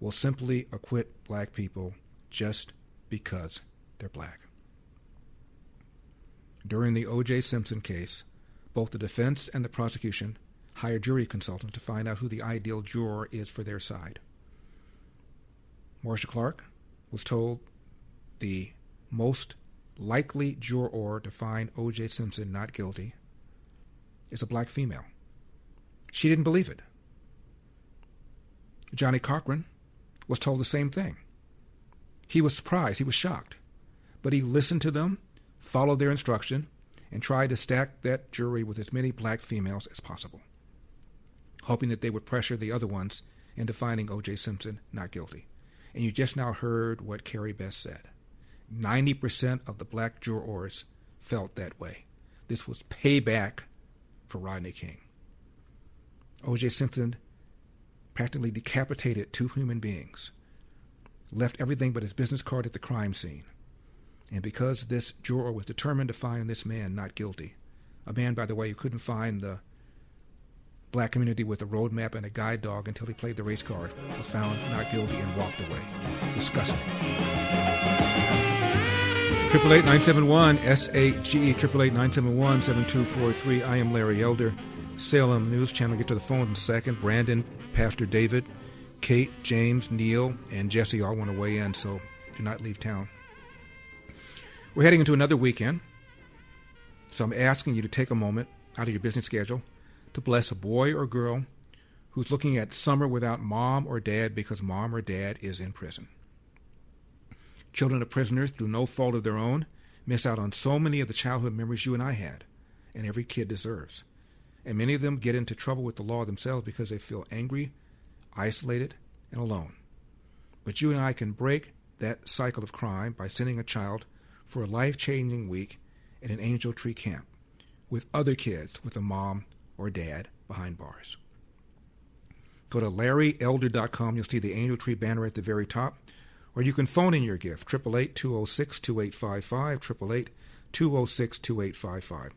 will simply acquit black people just because they're black. During the O.J. Simpson case, both the defense and the prosecution hired jury consultants to find out who the ideal juror is for their side. Marcia Clark was told the most likely juror to find O.J. Simpson not guilty is a black female. She didn't believe it. Johnny Cochran was told the same thing. He was surprised. He was shocked. But he listened to them, followed their instruction, and tried to stack that jury with as many black females as possible, hoping that they would pressure the other ones into finding O.J. Simpson not guilty. And you just now heard what Carrie Bess said. 90% of the black jurors felt that way. This was payback for Rodney King. O.J. Simpson practically decapitated two human beings, left everything but his business card at the crime scene. And because this juror was determined to find this man not guilty, a man, by the way, who couldn't find the black community with a roadmap and a guide dog until he played the race card, was found not guilty and walked away. Disgusting. 888-971-SAGE, 888-971-7243. I am Larry Elder, Salem News Channel. Get to the phone in a second. Brandon, Pastor David, Kate, James, Neil, and Jesse all want to weigh in, so do not leave town. We're heading into another weekend, so I'm asking you to take a moment out of your busy schedule to bless a boy or girl who's looking at summer without mom or dad because mom or dad is in prison. Children of prisoners, through no fault of their own, miss out on so many of the childhood memories you and I had. and every kid deserves. And many of them get into trouble with the law themselves because they feel angry, isolated, and alone. But you and I can break that cycle of crime by sending a child for a life-changing week in an Angel Tree camp with other kids with a mom or dad behind bars. Go to LarryElder.com. You'll see the Angel Tree banner at the very top. Or you can phone in your gift, 888-206-2855, 888-206-2855.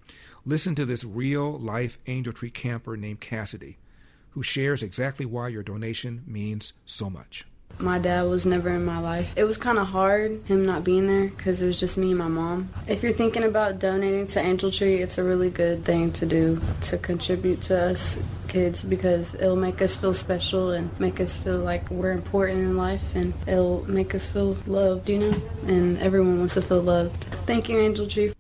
Listen to this real-life Angel Tree camper named Cassidy, who shares exactly why your donation means so much. My dad was never in my life. It was kind of hard, him not being there, because it was just me and my mom. If you're thinking about donating to Angel Tree, it's a really good thing to do, to contribute to us kids, because it'll make us feel special and make us feel like we're important in life, and it'll make us feel loved, you know? And everyone wants to feel loved. Thank you, Angel Tree.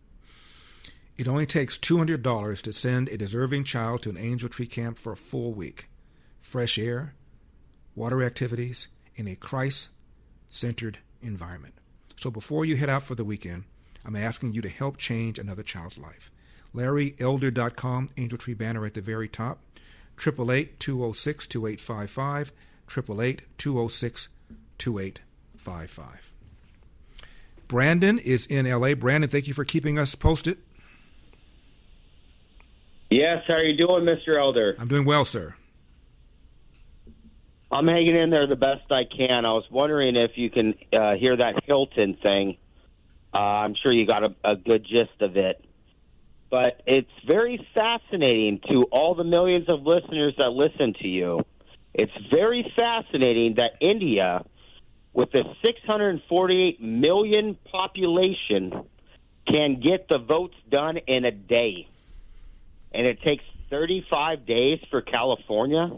It only takes $200 to send a deserving child to an Angel Tree camp for a full week. Fresh air, water activities, in a Christ-centered environment. So before you head out for the weekend, I'm asking you to help change another child's life. LarryElder.com, Angel Tree banner at the very top, 888-206-2855, 888-206-2855. Brandon is in L.A. Brandon, thank you for keeping us posted. Yes, how are you doing, Mr. Elder? I'm doing well, sir. I'm hanging in there the best I can. I was wondering if you can hear that Hilton thing. I'm sure you got a good gist of it. But it's very fascinating to all the millions of listeners that listen to you. It's very fascinating that India, with a 648 million population, can get the votes done in a day. And it takes 35 days for California.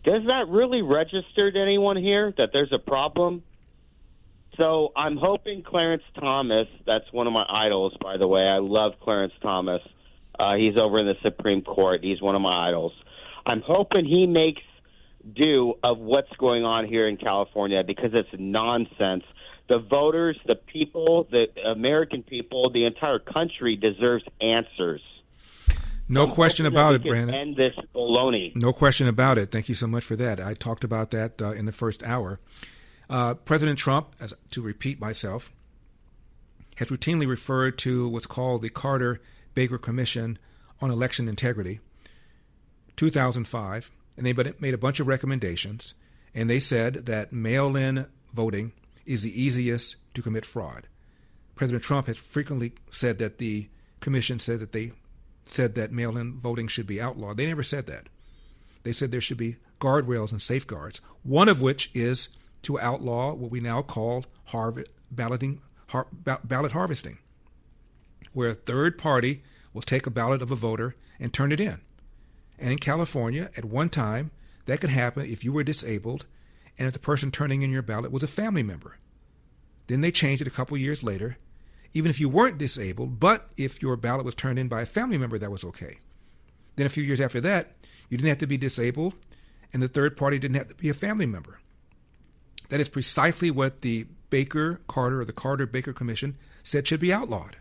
Does that really register to anyone here that there's a problem? So I'm hoping Clarence Thomas, that's one of my idols, by the way. I love Clarence Thomas. He's over in the Supreme Court. He's one of my idols. I'm hoping he makes do of what's going on here in California, because it's nonsense. The voters, the people, the American people, the entire country deserves answers. No question about it, Brandon. End this baloney. No question about it. Thank you so much for that. I talked about that in the first hour. President Trump, to repeat myself, has routinely referred to what's called the Carter-Baker Commission on Election Integrity, 2005, and they made a bunch of recommendations, and they said that mail-in voting is the easiest to commit fraud. President Trump has frequently said that the commission said that mail-in voting should be outlawed. They never said that. They said there should be guardrails and safeguards, one of which is to outlaw what we now call ballot harvesting, where a third party will take a ballot of a voter and turn it in. And in California, at one time, that could happen if you were disabled and if the person turning in your ballot was a family member. Then they changed it a couple years later. Even if you weren't disabled, but if your ballot was turned in by a family member, that was okay. Then a few years after that, you didn't have to be disabled, and the third party didn't have to be a family member. That is precisely what the Carter-Baker Commission said should be outlawed.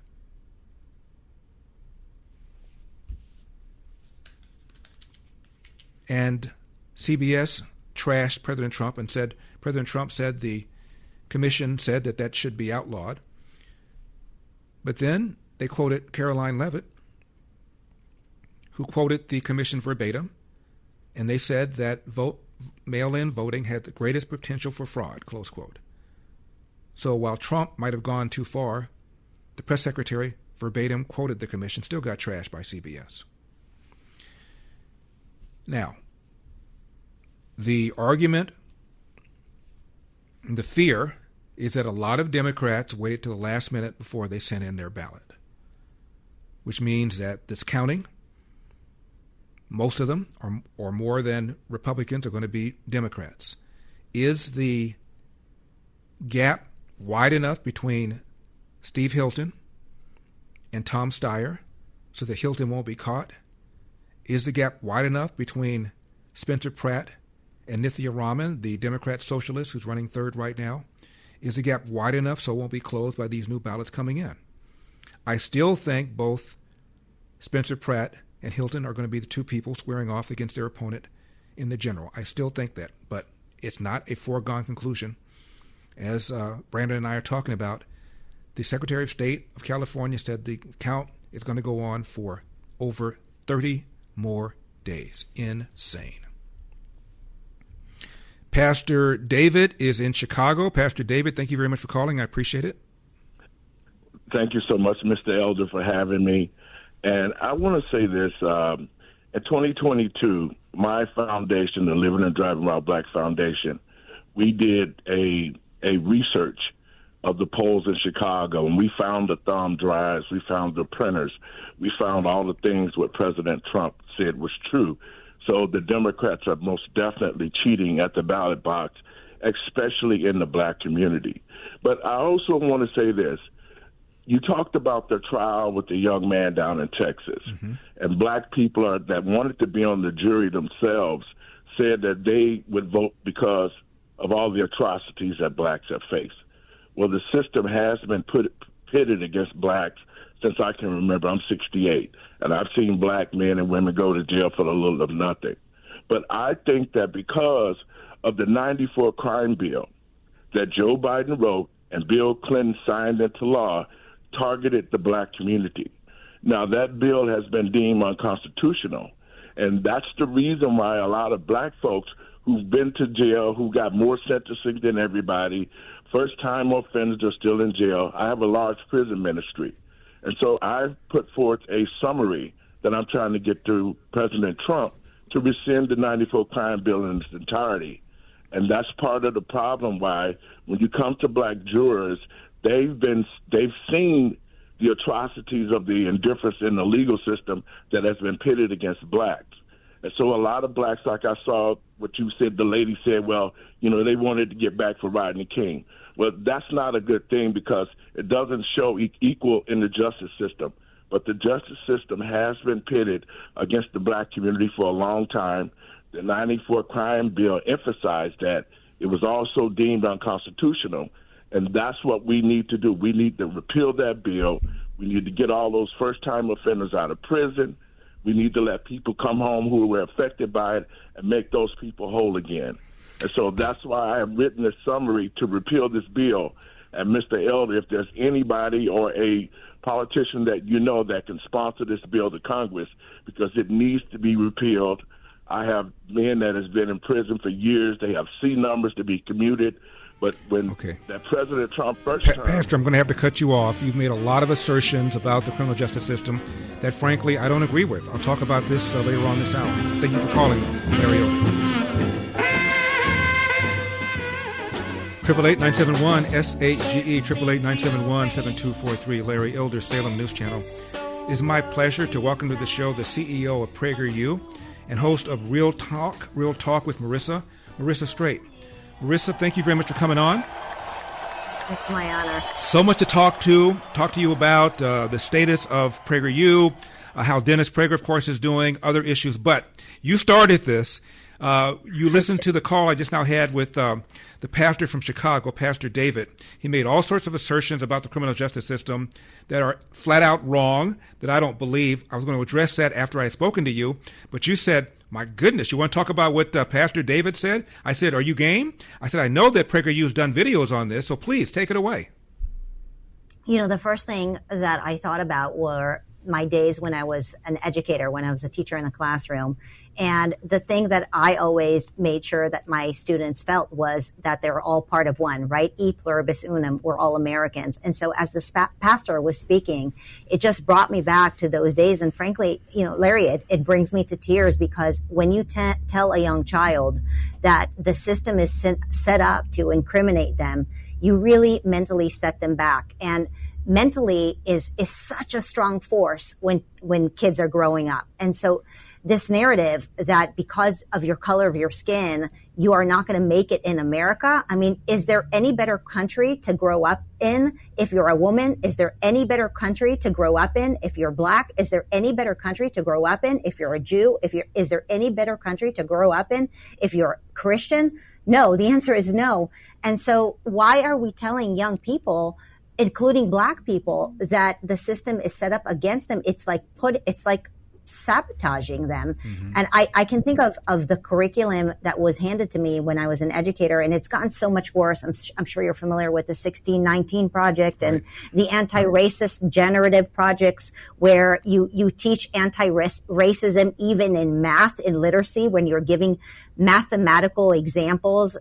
And CBS trashed President Trump and said, President Trump said the commission said that should be outlawed. But then they quoted Caroline Leavitt, who quoted the commission verbatim, and they said that mail-in voting had the greatest potential for fraud, close quote. So while Trump might have gone too far, the press secretary verbatim quoted the commission, still got trashed by CBS. Now, the argument, the fear, is that a lot of Democrats waited till the last minute before they sent in their ballot, which means that this counting, most of them, or more than Republicans, are going to be Democrats. Is the gap wide enough between Steve Hilton and Tom Steyer so that Hilton won't be caught? Is the gap wide enough between Spencer Pratt and Nithya Raman, the Democrat socialist who's running third right now? Is the gap wide enough so it won't be closed by these new ballots coming in? I still think both Spencer Pratt and Hilton are going to be the two people squaring off against their opponent in the general. I still think that, but it's not a foregone conclusion. As Brandon and I are talking about, the Secretary of State of California said the count is going to go on for over 30 more days. Insane. Pastor David is in Chicago. Pastor David, thank you very much for calling. I appreciate it. Thank you so much, Mr. Elder, for having me. And I want to say this. In 2022, my foundation, the Living and Driving While Black Foundation, we did a research of the polls in Chicago, and we found the thumb drives, we found the printers, we found all the things what President Trump said was true. So the Democrats are most definitely cheating at the ballot box, especially in the black community. But I also want to say this. You talked about the trial with the young man down in Texas, and black people that wanted to be on the jury themselves said that they would vote because of all the atrocities that blacks have faced. Well, the system has been pitted against blacks since I can remember. I'm 68, and I've seen black men and women go to jail for a little of nothing. But I think that because of the 94 crime bill that Joe Biden wrote and Bill Clinton signed into law, targeted the black community. Now, that bill has been deemed unconstitutional, and that's the reason why a lot of black folks who've been to jail, who got more sentencing than everybody, first-time offenders are still in jail. I have a large prison ministry, and so I've put forth a summary that I'm trying to get to President Trump to rescind the 94 crime bill in its entirety. And that's part of the problem why when you come to black jurors, they've seen the atrocities of the indifference in the legal system that has been pitted against blacks. And so a lot of blacks, like I saw what you said, the lady said, well, they wanted to get back for Rodney King. Well, that's not a good thing because it doesn't show equal in the justice system. But the justice system has been pitted against the black community for a long time. The 94 crime bill emphasized that. It was also deemed unconstitutional. And that's what we need to do. We need to repeal that bill. We need to get all those first-time offenders out of prison. We need to let people come home who were affected by it and make those people whole again. And so that's why I have written a summary to repeal this bill. And Mr. Elder, if there's anybody or a politician that that can sponsor this bill to Congress, because it needs to be repealed. I have men that has been in prison for years. They have C numbers to be commuted. But when that President Trump first term... Pastor, I'm going to have to cut you off. You've made a lot of assertions about the criminal justice system that, frankly, I don't agree with. I'll talk about this later on this hour. Thank you for calling, Larry Elder. 888-971-SAGE, 888-971-7243, Larry Elder, Salem News Channel. It is my pleasure to welcome to the show the CEO of PragerU and host of Real Talk with Marissa Streit. Marissa, thank you very much for coming on. It's my honor. So much to talk to you about, the status of PragerU, how Dennis Prager, of course, is doing, other issues. But you started this. You listened to the call I just now had with the pastor from Chicago, Pastor David. He made all sorts of assertions about the criminal justice system that are flat out wrong, that I don't believe. I was going to address that after I had spoken to you. But you said, my goodness, you want to talk about what Pastor David said? I said, are you game? I said, I know that PragerU's done videos on this, so please take it away. The first thing that I thought about were my days when I was an educator, when I was a teacher in the classroom. And the thing that I always made sure that my students felt was that they're all part of one, right? E pluribus unum, we're all Americans. And so as the pastor was speaking, it just brought me back to those days. And frankly, Larry, it brings me to tears because when you tell a young child that the system is set up to incriminate them, you really mentally set them back. And mentally is such a strong force when kids are growing up. And so this narrative that because of your color of your skin, you are not going to make it in America. I mean, is there any better country to grow up in if you're a woman? Is there any better country to grow up in if you're black? Is there any better country to grow up in if you're a Jew? Is there any better country to grow up in if you're Christian? No, the answer is no. And so why are we telling young people including black people, that the system is set up against them. It's like sabotaging them. Mm-hmm. And I can think of the curriculum that was handed to me when I was an educator, and it's gotten so much worse. I'm sure you're familiar with the 1619 project and the anti-racist generative projects, where you teach anti-racism even in math and literacy when you're giving mathematical examples.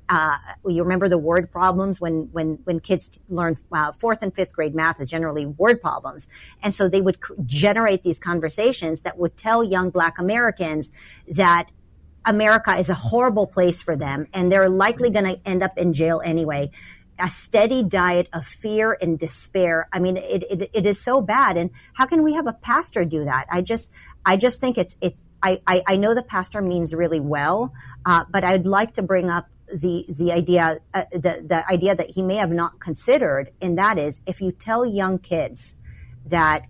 You remember the word problems when kids learn 4th and 5th grade math is generally word problems. And so they would generate these conversations that would tell young black Americans that America is a horrible place for them and they're likely going to end up in jail anyway. A steady diet of fear and despair. I mean, it is so bad. And how can we have a pastor do that? I just think I know the pastor means really well, but I'd like to bring up the idea that he may have not considered, and that is, if you tell young kids that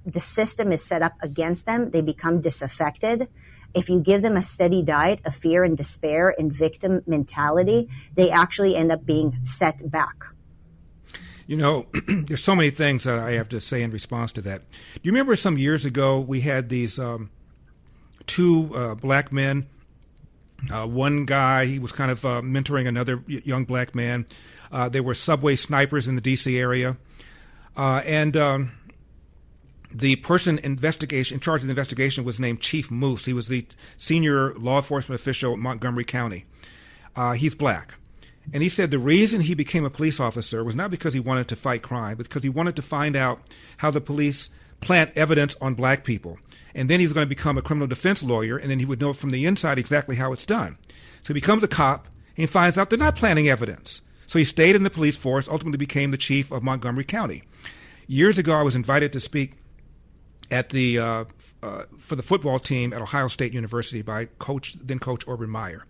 the system is set up against them, they become disaffected. If you give them a steady diet of fear and despair and victim mentality, they actually end up being set back. You know, there's so many things that I have to say in response to that. Do you remember some years ago we had these two black men? One guy, he was kind of mentoring another young black man. They were subway snipers in the D.C. area. And the person in charge of the investigation was named Chief Moose. He was the senior law enforcement official in Montgomery County. He's black. And he said the reason he became a police officer was not because he wanted to fight crime, but because he wanted to find out how the police plant evidence on black people. And then he was going to become a criminal defense lawyer, and then he would know from the inside exactly how it's done. So he becomes a cop, and he finds out they're not planting evidence. So he stayed in the police force, ultimately became the chief of Montgomery County. Years ago, I was invited to speak at the for the football team at Ohio State University by then Coach Urban Meyer.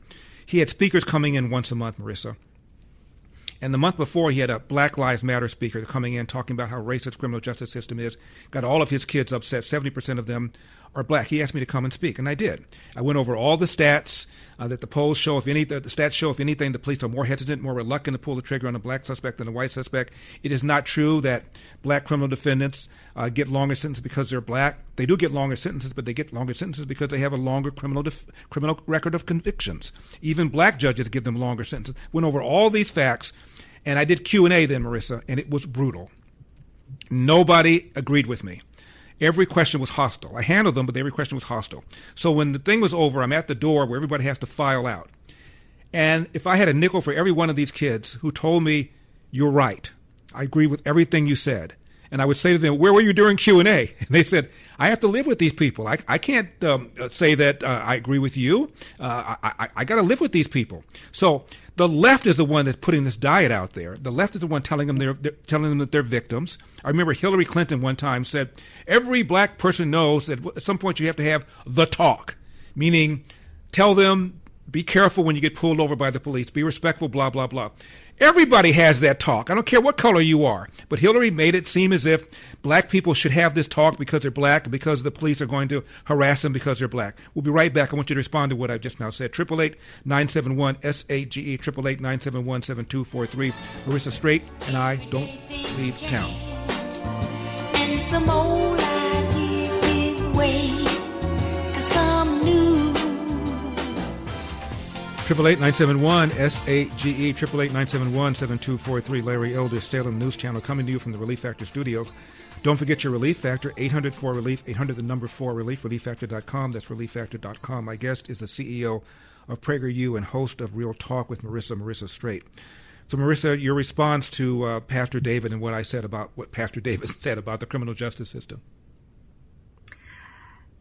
He had speakers coming in once a month, Marissa. And the month before, he had a Black Lives Matter speaker coming in talking about how racist the criminal justice system is. Got all of his kids upset. 70% of them are black. He asked me to come and speak, and I did. I went over all the stats that the polls show. The stats show, if anything, the police are more hesitant, more reluctant to pull the trigger on a black suspect than a white suspect. It is not true that black criminal defendants get longer sentences because they're black. They do get longer sentences, but they get longer sentences because they have a longer criminal record of convictions. Even black judges give them longer sentences. Went over all these facts, and I did Q&A then, Marissa, and it was brutal. Nobody agreed with me. Every question was hostile. I handled them, but every question was hostile. So when the thing was over, I'm at the door where everybody has to file out. And if I had a nickel for every one of these kids who told me, you're right, I agree with everything you said, and I would say to them, where were you during Q&A? And they said, I have to live with these people. I can't say that I agree with you. I got to live with these people. So the left is the one that's putting this diet out there. The left is the one telling them that they're victims. I remember Hillary Clinton one time said, every black person knows that at some point you have to have the talk, meaning tell them, be careful when you get pulled over by the police, be respectful, blah, blah, blah. Everybody has that talk. I don't care what color you are. But Hillary made it seem as if black people should have this talk because they're black, because the police are going to harass them because they're black. We'll be right back. I want you to respond to what I just now said. 888-971-SAGE, 888-971-7243. Marissa Streit and I don't leave town. And some old ideas give way to some new. 888-971-SAGE, 888-971-7243. Larry Elder, Salem News Channel, coming to you from the Relief Factor studios. Don't forget your Relief Factor, 800-4RELIEF, 800-4RELIEF, relieffactor.com. That's relieffactor.com. My guest is the CEO of PragerU and host of Real Talk with Marissa Streit. So, Marissa, your response to Pastor David and what Pastor David said about the criminal justice system.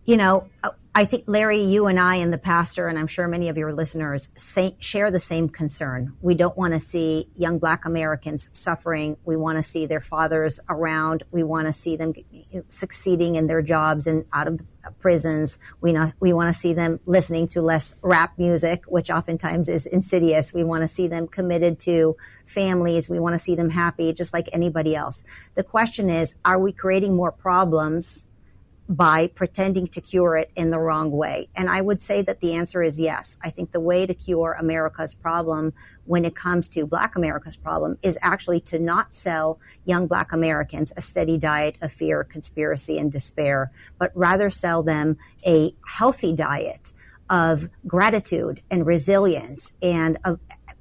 You know, I think, Larry, you and I and the pastor, and I'm sure many of your listeners, share the same concern. We don't want to see young black Americans suffering. We want to see their fathers around. We want to see them succeeding in their jobs and out of prisons. We want to see them listening to less rap music, which oftentimes is insidious. We want to see them committed to families. We want to see them happy, just like anybody else. The question is, are we creating more problems by pretending to cure it in the wrong way? And I would say that the answer is yes. I think the way to cure America's problem when it comes to Black America's problem is actually to not sell young Black Americans a steady diet of fear, conspiracy, and despair, but rather sell them a healthy diet of gratitude and resilience and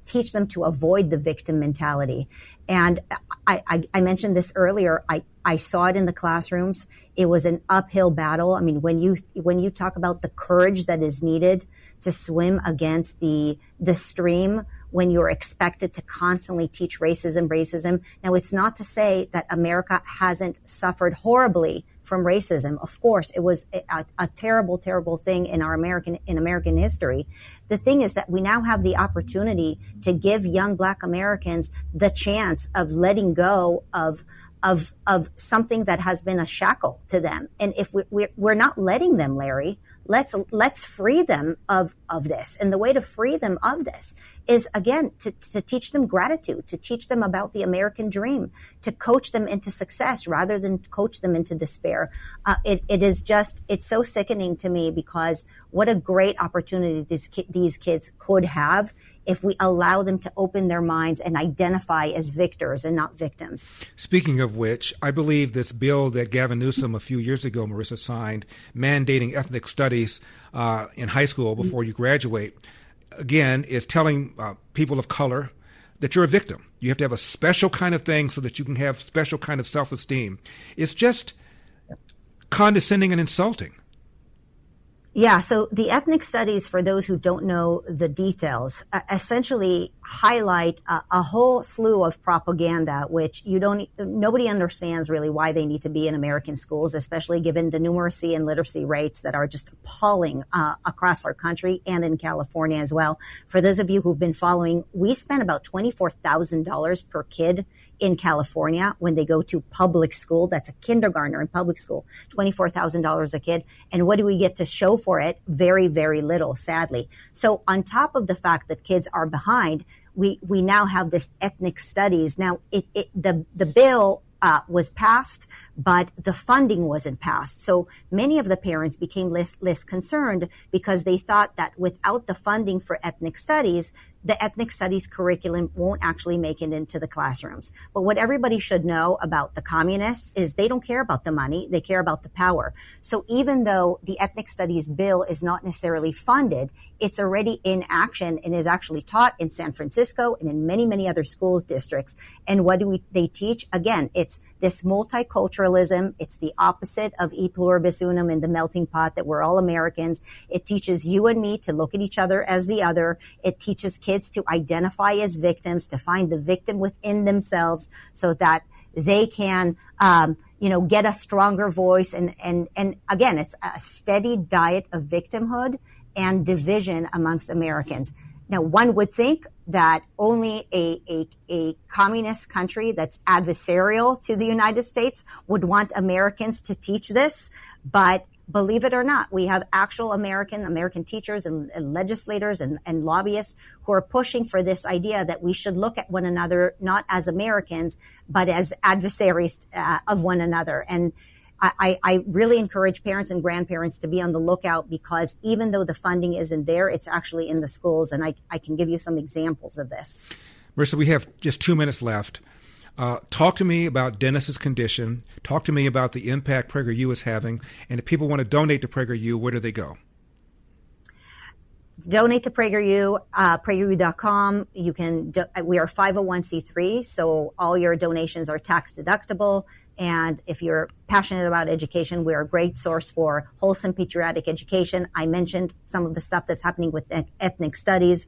teach them to avoid the victim mentality. And I mentioned this earlier. I saw it in the classrooms. It was an uphill battle. I mean, when you talk about the courage that is needed to swim against the stream, when you're expected to constantly teach racism. Now, it's not to say that America hasn't suffered horribly from racism. Of course, it was a terrible, terrible thing in American history. The thing is that we now have the opportunity to give young Black Americans the chance of letting go of something that has been a shackle to them. And if we're not letting them, Larry, let's free them of this. And the way to free them of this is, again, to teach them gratitude, to teach them about the American dream, to coach them into success rather than coach them into despair. It's so sickening to me, because what a great opportunity these kids could have if we allow them to open their minds and identify as victors and not victims. Speaking of which, I believe this bill that Gavin Newsom a few years ago, Marissa, signed, mandating ethnic studies in high school before you graduate, again, is telling people of color that you're a victim. You have to have a special kind of thing so that you can have special kind of self-esteem. It's just condescending and insulting. Yeah, so the ethnic studies, for those who don't know the details, essentially highlight a whole slew of propaganda, which nobody understands really why they need to be in American schools, especially given the numeracy and literacy rates that are just appalling across our country and in California as well. For those of you who've been following, we spend about $24,000 per kid in California when they go to public school. That's a kindergartner in public school, $24,000 a kid. And what do we get to show for it? Very, very little, sadly. So on top of the fact that kids are behind, we now have this ethnic studies. Now, the bill was passed, but the funding wasn't passed. So many of the parents became less concerned because they thought that without the funding for ethnic studies, the ethnic studies curriculum won't actually make it into the classrooms. But what everybody should know about the communists is they don't care about the money, they care about the power. So even though the ethnic studies bill is not necessarily funded, it's already in action and is actually taught in San Francisco and in many, many other school districts. And what do they teach? Again, it's this multiculturalism. It's the opposite of e pluribus unum in the melting pot, that we're all Americans. It teaches you and me to look at each other as the other. It teaches kids to identify as victims, to find the victim within themselves so that they can, get a stronger voice. And again, it's a steady diet of victimhood and division amongst Americans. Now, one would think that only a communist country that's adversarial to the United States would want Americans to teach this, but believe it or not, we have actual American teachers and legislators and lobbyists who are pushing for this idea that we should look at one another not as Americans, but as adversaries of one another. And I really encourage parents and grandparents to be on the lookout, because even though the funding isn't there, it's actually in the schools. And I can give you some examples of this. Marissa, we have just 2 minutes left. Talk to me about Dennis's condition. Talk to me about the impact PragerU is having. And if people want to donate to PragerU, where do they go? Donate to PragerU, PragerU.com. We are 501c3, so all your donations are tax deductible. And if you're passionate about education, we're a great source for wholesome patriotic education. I mentioned some of the stuff that's happening with ethnic studies.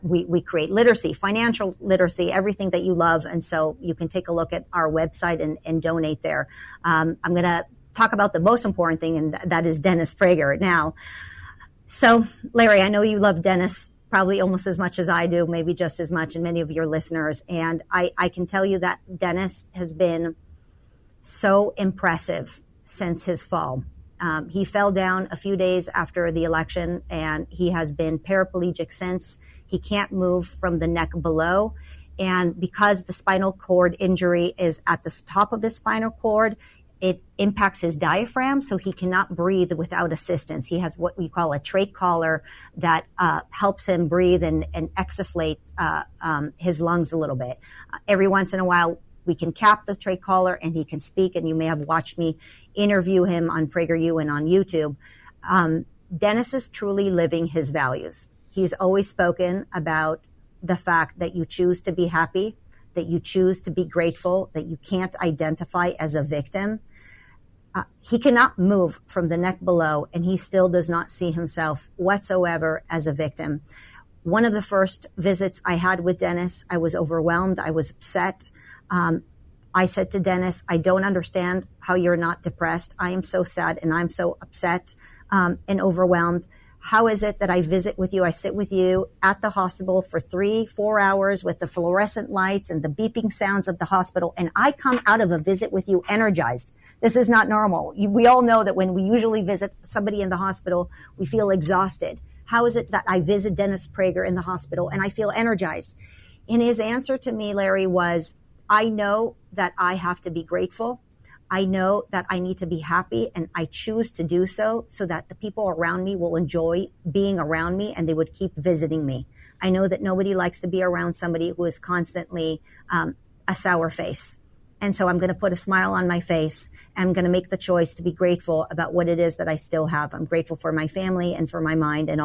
We create literacy, financial literacy, everything that you love. And so you can take a look at our website and donate there. I'm going to talk about the most important thing, and that is Dennis Prager. Now, so Larry, I know you love Dennis probably almost as much as I do, maybe just as much, and many of your listeners. And I can tell you that Dennis has been so impressive since his fall. He fell down a few days after the election, and he has been paraplegic since. He can't move from the neck below. And because the spinal cord injury is at the top of the spinal cord, it impacts his diaphragm, so he cannot breathe without assistance. He has what we call a trach collar that helps him breathe and exfoliate his lungs a little bit. Every once in a while, we can cap the trach collar and he can speak, and you may have watched me interview him on PragerU and on YouTube. Dennis is truly living his values. He's always spoken about the fact that you choose to be happy, that you choose to be grateful, that you can't identify as a victim. He cannot move from the neck below, and he still does not see himself whatsoever as a victim. One of the first visits I had with Dennis, I was overwhelmed. I was upset. I said to Dennis, I don't understand how you're not depressed. I am so sad and I'm so upset and overwhelmed. How is it that I visit with you? I sit with you at the hospital for 3-4 hours with the fluorescent lights and the beeping sounds of the hospital, and I come out of a visit with you energized. This is not normal. We all know that when we usually visit somebody in the hospital, we feel exhausted. How is it that I visit Dennis Prager in the hospital and I feel energized? And his answer to me, Larry, was, I know that I have to be grateful. I know that I need to be happy, and I choose to do so that the people around me will enjoy being around me and they would keep visiting me. I know that nobody likes to be around somebody who is constantly a sour face. And so I'm going to put a smile on my face, and I'm going to make the choice to be grateful about what it is that I still have. I'm grateful for my family and for my mind and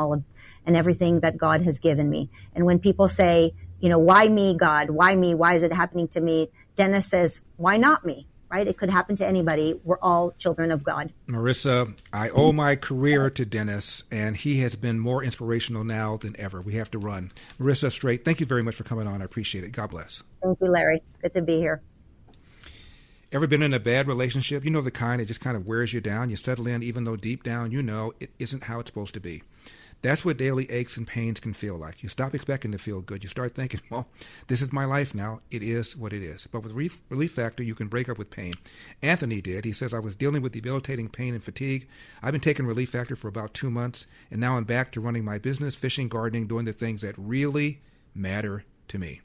everything that God has given me. And when people say, why me, God? Why me? Why is it happening to me? Dennis says, why not me? Right? It could happen to anybody. We're all children of God. Marissa, I owe my career to Dennis, and he has been more inspirational now than ever. We have to run. Marissa Streit, thank you very much for coming on. I appreciate it. God bless. Thank you, Larry. Good to be here. Ever been in a bad relationship? You know, the kind that just kind of wears you down. You settle in even though deep down you know it isn't how it's supposed to be. That's what daily aches and pains can feel like. You stop expecting to feel good. You start thinking, well, this is my life now. It is what it is. But with Relief Factor, you can break up with pain. Anthony did. He says, I was dealing with debilitating pain and fatigue. I've been taking Relief Factor for about 2 months, and now I'm back to running my business, fishing, gardening, doing the things that really matter to me.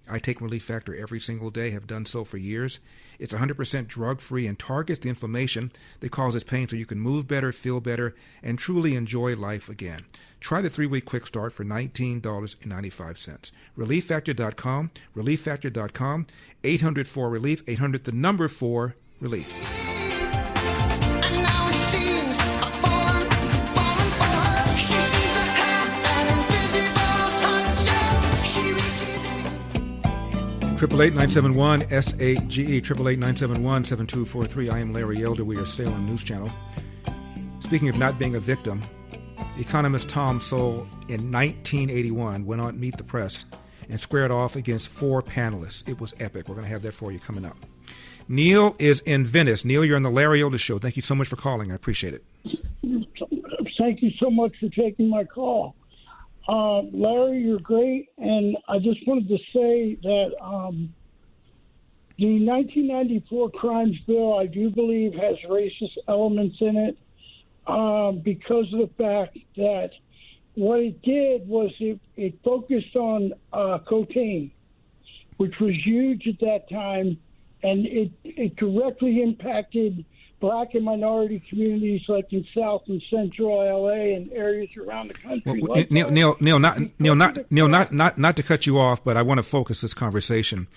I take Relief Factor every single day, have done so for years. It's 100% drug-free and targets the inflammation that causes pain so you can move better, feel better, and truly enjoy life again. Try the 3-week quick start for $19.95. ReliefFactor.com, ReliefFactor.com, 800-4-RELIEF, 800 the number 4-RELIEF. Triple 8-971 SAGE 888-971-7243. I am Larry Elder. We are Salem News Channel. Speaking of not being a victim, economist Thomas Sowell in 1981 went on Meet the Press and squared off against 4 panelists. It was epic. We're going to have that for you coming up. Neil is in Venice. Neil, you're on the Larry Elder Show. Thank you so much for calling. I appreciate it. Thank you so much for taking my call. Larry, you're great, and I just wanted to say that the 1994 Crimes Bill, I do believe, has racist elements in it because of the fact that what it did was it focused on cocaine, which was huge at that time, and it directly impacted Black and minority communities like in South and Central LA and areas around the country. Well, not to cut you off, but I want to focus this conversation.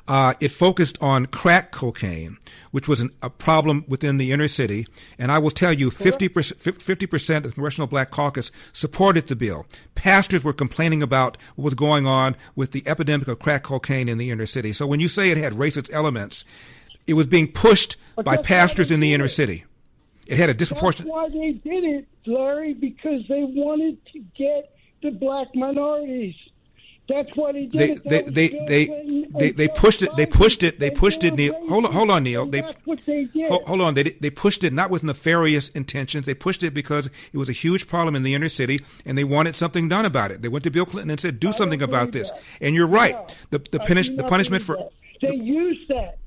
It focused on crack cocaine, which was a problem within the inner city. And I will tell you, 50% of the Congressional Black Caucus supported the bill. Pastors were complaining about what was going on with the epidemic of crack cocaine in the inner city. So when you say it had racist elements, it was being pushed by pastors in the inner city. It had a disproportionate... That's why they did it, Larry, because they wanted to get the Black minorities. That's why they did it. They pushed it. They pushed it. Neil, hold on, Neil. That's what they did. Hold on. They pushed it not with nefarious intentions. They pushed it because it was a huge problem in the inner city, and they wanted something done about it. They went to Bill Clinton and said, "Do something about this." And you're right. The punishment for They use that.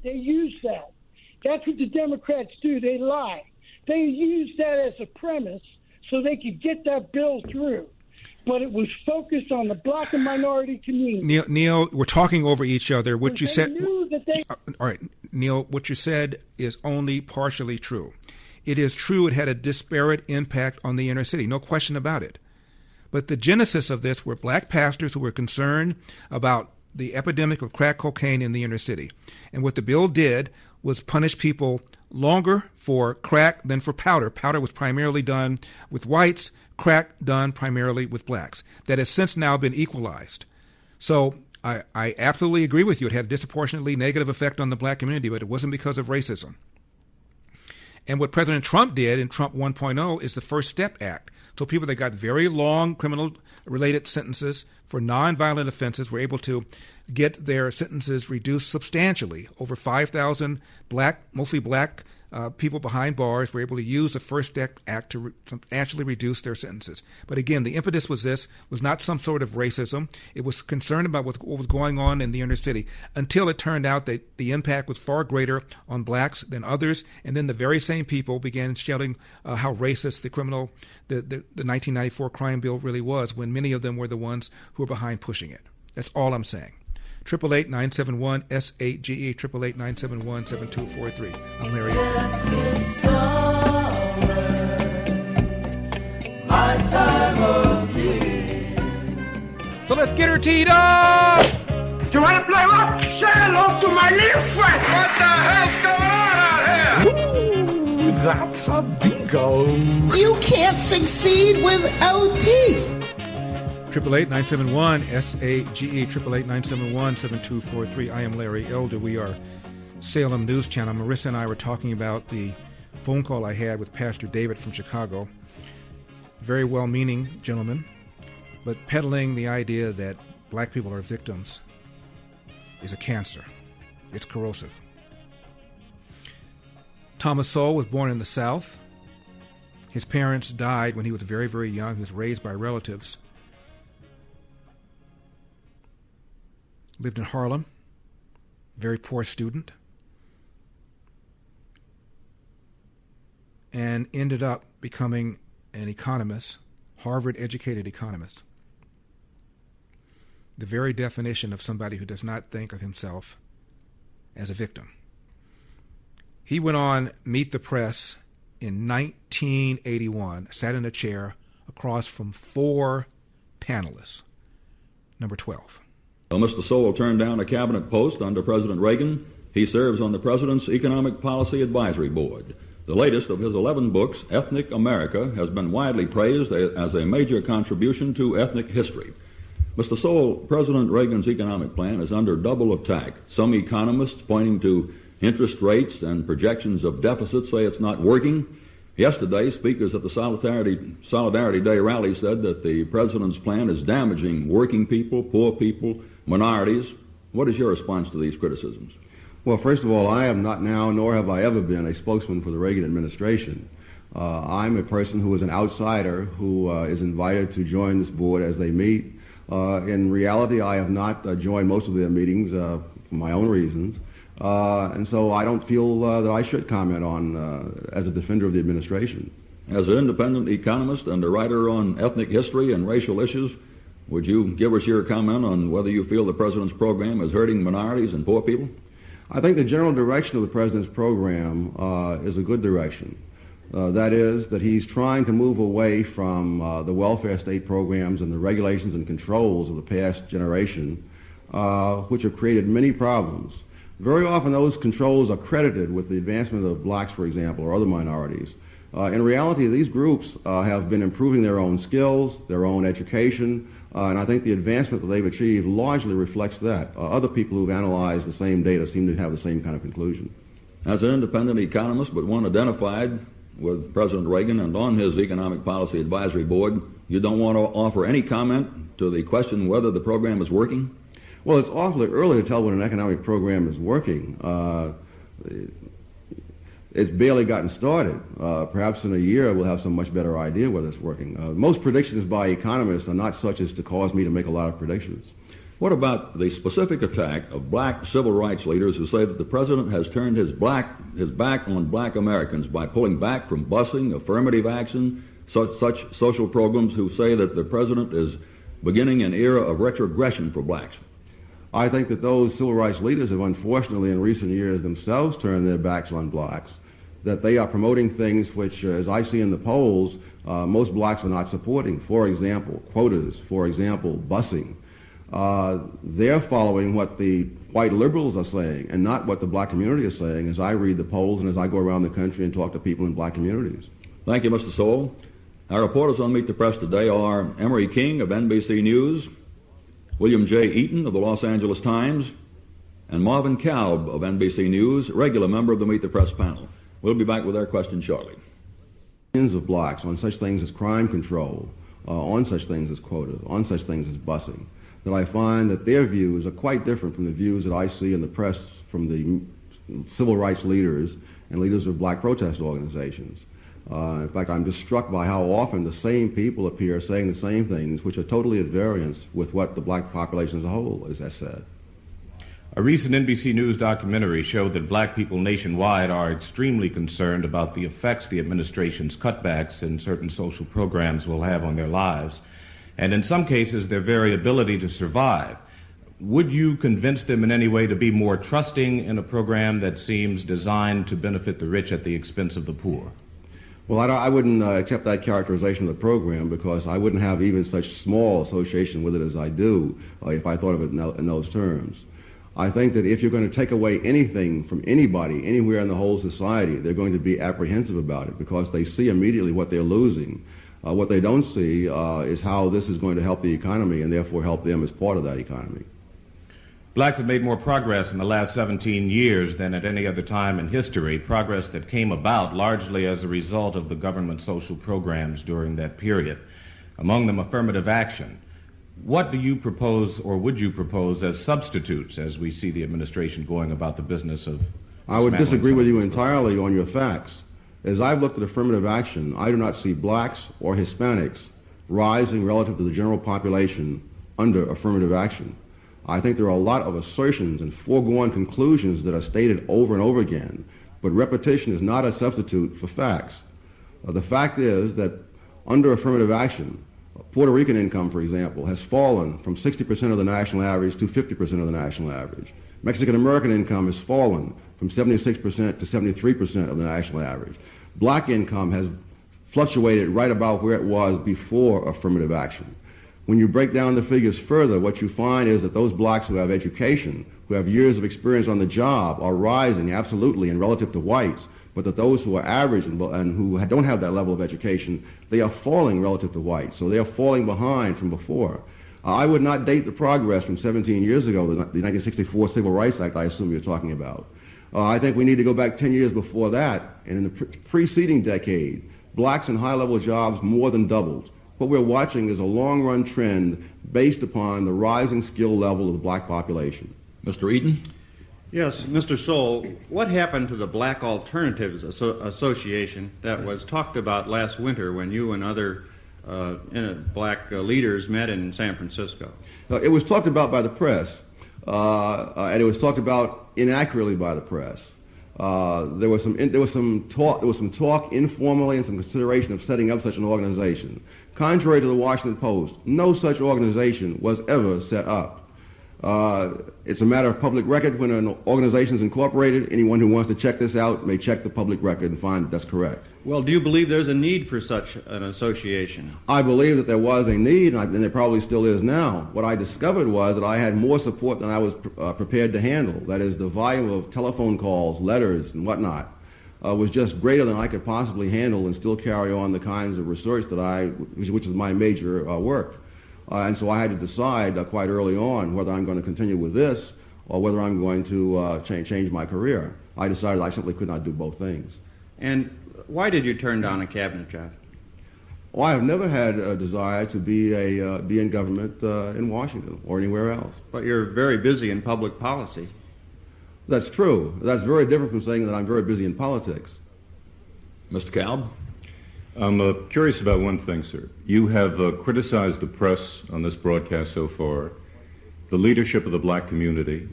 That's what the Democrats do. They lie. They use that as a premise so they could get that bill through. but it was focused on the black and minority community. Neil, we're talking over each other. What you said. All right, Neil, what you said is only partially true. It is true it had a disparate impact on the inner city, no question about it. But the genesis of this were black pastors who were concerned about the epidemic of crack cocaine in the inner city. And what the bill did was punish people longer for crack than for powder. Powder was primarily done with whites, crack done primarily with blacks. That has since now been equalized. So I absolutely agree with you. It had a disproportionately negative effect on the black community, but it wasn't because of racism. And what President Trump did in Trump 1.0 is the First Step Act. So people that got very long criminal-related sentences for nonviolent offenses were able to get their sentences reduced substantially. Over 5,000 mostly black people behind bars were able to use the First Step Act to substantially reduce their sentences. But again, the impetus was not some sort of racism. It was concerned about what was going on in the inner city until it turned out that the impact was far greater on blacks than others. And then the very same people began shouting how racist the 1994 crime bill really was, when many of them were the ones who were behind pushing it. That's all I'm saying. 888-971-SAGE, 888-971-7243. I'm Larry. My time of year. So let's get her teed up! You want to play rock? Say hello to my little friend. What the hell's going on out here? Ooh, that's a bingo. You can't succeed without teeth. 888-971-SAGE, 888-971-7243. I am Larry Elder. We are Salem News Channel. Marissa and I were talking about the phone call I had with Pastor David from Chicago. Very well-meaning gentleman, but peddling the idea that black people are victims is a cancer. It's corrosive. Thomas Sowell was born in the South. His parents died when he was very, very young. He was raised by relatives. Lived in Harlem, very poor student, and ended up becoming an economist, Harvard-educated economist. The very definition of somebody who does not think of himself as a victim. He went on Meet the Press in 1981, sat in a chair across from 4 panelists, number 12. Well, Mr. Sowell turned down a cabinet post under President Reagan. He serves on the President's Economic Policy Advisory Board. The latest of his 11 books, Ethnic America, has been widely praised as a major contribution to ethnic history. Mr. Sowell, President Reagan's economic plan is under double attack. Some economists pointing to interest rates and projections of deficits say it's not working. Yesterday, speakers at the Solidarity Day rally said that the President's plan is damaging working people, poor people, minorities. What is your response to these criticisms? Well, first of all, I am not now, nor have I ever been, a spokesman for the Reagan administration. I'm a person who is an outsider who is invited to join this board as they meet. In reality, I have not joined most of their meetings for my own reasons. And so I don't feel that I should comment on as a defender of the administration. As an independent economist and a writer on ethnic history and racial issues, would you give us your comment on whether you feel the President's program is hurting minorities and poor people? I think the general direction of the President's program is a good direction. That is, that he's trying to move away from the welfare state programs and the regulations and controls of the past generation, which have created many problems. Very often those controls are credited with the advancement of blacks, for example, or other minorities. In reality, these groups have been improving their own skills, their own education, and I think the advancement that they've achieved largely reflects that. Other people who've analyzed the same data seem to have the same kind of conclusion. As an independent economist, but one identified with President Reagan and on his Economic Policy Advisory Board, you don't want to offer any comment to the question whether the program is working? Well, it's awfully early to tell when an economic program is working. It's barely gotten started. Perhaps in a year we'll have some much better idea whether it's working. Most predictions by economists are not such as to cause me to make a lot of predictions. What about the specific attack of black civil rights leaders who say that the President has turned his back on black Americans by pulling back from busing, affirmative action, such social programs who say that the president is beginning an era of retrogression for blacks? I think that those civil rights leaders have unfortunately in recent years themselves turned their backs on blacks, that they are promoting things which, as I see in the polls, most blacks are not supporting. For example, quotas, for example, busing. They're following what the white liberals are saying and not what the black community is saying as I read the polls and as I go around the country and talk to people in black communities. Thank you, Mr. Sowell. Our reporters on Meet the Press today are Emery King of NBC News, William J. Eaton of the Los Angeles Times, and Marvin Kalb of NBC News, regular member of the Meet the Press panel. We'll be back with our questions shortly. Millions of blacks on such things as crime control, on such things as quotas, on such things as busing, that I find that their views are quite different from the views that I see in the press from the civil rights leaders and leaders of black protest organizations. In fact, I'm just struck by how often the same people appear saying the same things, which are totally at variance with what the black population as a whole has said. A recent NBC News documentary showed that black people nationwide are extremely concerned about the effects the administration's cutbacks in certain social programs will have on their lives, and in some cases their very ability to survive. Would you convince them in any way to be more trusting in a program that seems designed to benefit the rich at the expense of the poor? Well, I wouldn't accept that characterization of the program because I wouldn't have even such small association with it as I do if I thought of it in those terms. I think that if you're going to take away anything from anybody, anywhere in the whole society, they're going to be apprehensive about it because they see immediately what they're losing. What they don't see is how this is going to help the economy and therefore help them as part of that economy. Blacks have made more progress in the last 17 years than at any other time in history, progress that came about largely as a result of the government's social programs during that period, among them affirmative action. What do you propose, or would you propose, as substitutes as we see the administration going about the business of... I would disagree with you entirely on your facts. As I've looked at affirmative action, I do not see blacks or Hispanics rising relative to the general population under affirmative action. I think there are a lot of assertions and foregone conclusions that are stated over and over again, but repetition is not a substitute for facts. The fact is that under affirmative action, Puerto Rican income, for example, has fallen from 60% of the national average to 50% of the national average. Mexican American income has fallen from 76% to 73% of the national average. Black income has fluctuated right about where it was before affirmative action. When you break down the figures further, what you find is that those blacks who have education, who have years of experience on the job, are rising absolutely in relative to whites, but that those who are average and who don't have that level of education, they are falling relative to whites. So they are falling behind from before. I would not date the progress from 17 years ago, the 1964 Civil Rights Act I assume you're talking about. I think we need to go back 10 years before that, and in the preceding decade, blacks in high-level jobs more than doubled. What we're watching is a long-run trend based upon the rising skill level of the black population. Mr. Eaton? Yes, Mr. Sowell, what happened to the Black Alternatives Association that was talked about last winter when you and other black leaders met in San Francisco? It was talked about by the press, and it was talked about inaccurately by the press. There was some talk informally and some consideration of setting up such an organization. Contrary to the Washington Post, no such organization was ever set up. It's a matter of public record when an organization is incorporated. Anyone who wants to check this out may check the public record and find that that's correct. Well, do you believe there's a need for such an association? I believe that there was a need, and there probably still is now. What I discovered was that I had more support than I was prepared to handle. That is, the volume of telephone calls, letters, and whatnot was just greater than I could possibly handle and still carry on the kinds of research that which is my major work. And so I had to decide quite early on whether I'm going to continue with this or whether I'm going to change my career. I decided I simply could not do both things. And why did you turn down a cabinet job? Well, I have never had a desire to be in government in Washington or anywhere else. But you're very busy in public policy. That's true. That's very different from saying that I'm very busy in politics. Mr. Kalb? I'm curious about one thing, sir. You have criticized the press on this broadcast so far, the leadership of the black community,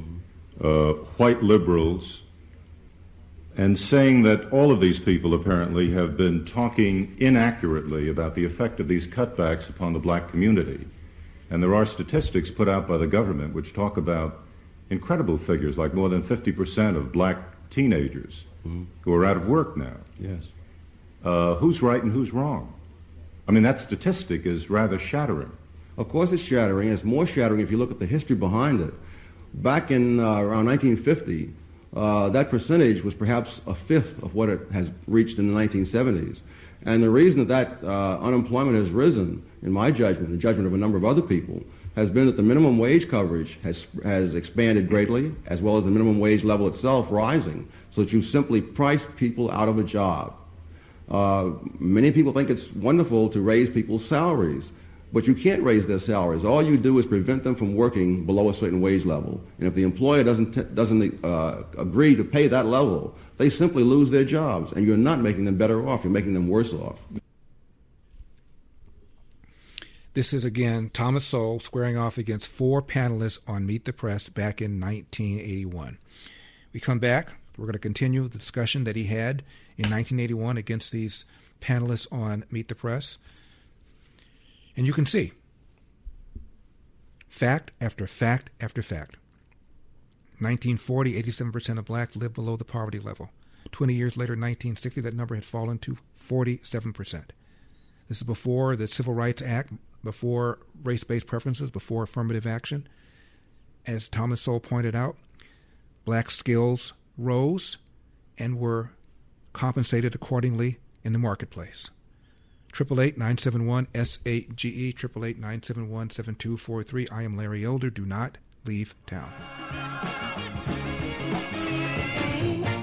white liberals, and saying that all of these people apparently have been talking inaccurately about the effect of these cutbacks upon the black community. And there are statistics put out by the government which talk about incredible figures, like more than 50% of black teenagers who are out of work now. Yes. Who's right and who's wrong? I mean, that statistic is rather shattering. Of course it's shattering. It's more shattering if you look at the history behind it. Back in around 1950, that percentage was perhaps a fifth of what it has reached in the 1970s. And the reason that unemployment has risen, in my judgment, the judgment of a number of other people, has been that the minimum wage coverage has expanded greatly, as well as the minimum wage level itself rising, so that you simply price people out of a job. Many people think it's wonderful to raise people's salaries, but you can't raise their salaries. All you do is prevent them from working below a certain wage level. And if the employer doesn't agree to pay that level, they simply lose their jobs, and you're not making them better off. You're making them worse off. This is, again, Thomas Sowell squaring off against 4 panelists on Meet the Press back in 1981. We come back. We're going to continue the discussion that he had in 1981 against these panelists on Meet the Press. And you can see fact after fact after fact. 1940, 87% of blacks lived below the poverty level. 20 years later, 1960, that number had fallen to 47%. This is before the Civil Rights Act, before race-based preferences, before affirmative action. As Thomas Sowell pointed out, black skills rose and were compensated accordingly in the marketplace. 888-971-SAGE, 888-971-7243. I am Larry Elder. Do not leave town.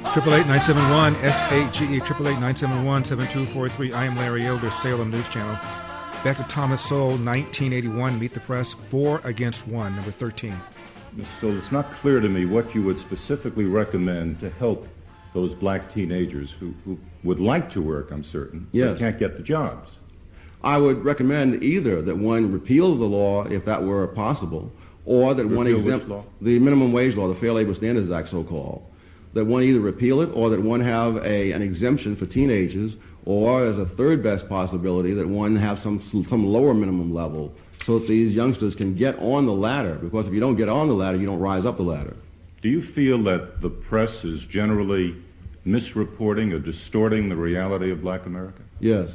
888-971-SAGE, 888-971-7243. I am Larry Elder, Salem News Channel. Back to Thomas Sowell, 1981, Meet the Press, 4 against 1, number 13. So it's not clear to me what you would specifically recommend to help those black teenagers who would like to work, I'm certain, yes, but can't get the jobs. I would recommend either that one repeal the law, if that were possible, or that one exempt the minimum wage law, the Fair Labor Standards Act, so-called. That one either repeal it, or that one have an exemption for teenagers, or as a third best possibility, that one have some lower minimum level, so that these youngsters can get on the ladder. Because if you don't get on the ladder, you don't rise up the ladder. Do you feel that the press is generally misreporting or distorting the reality of black America? Yes.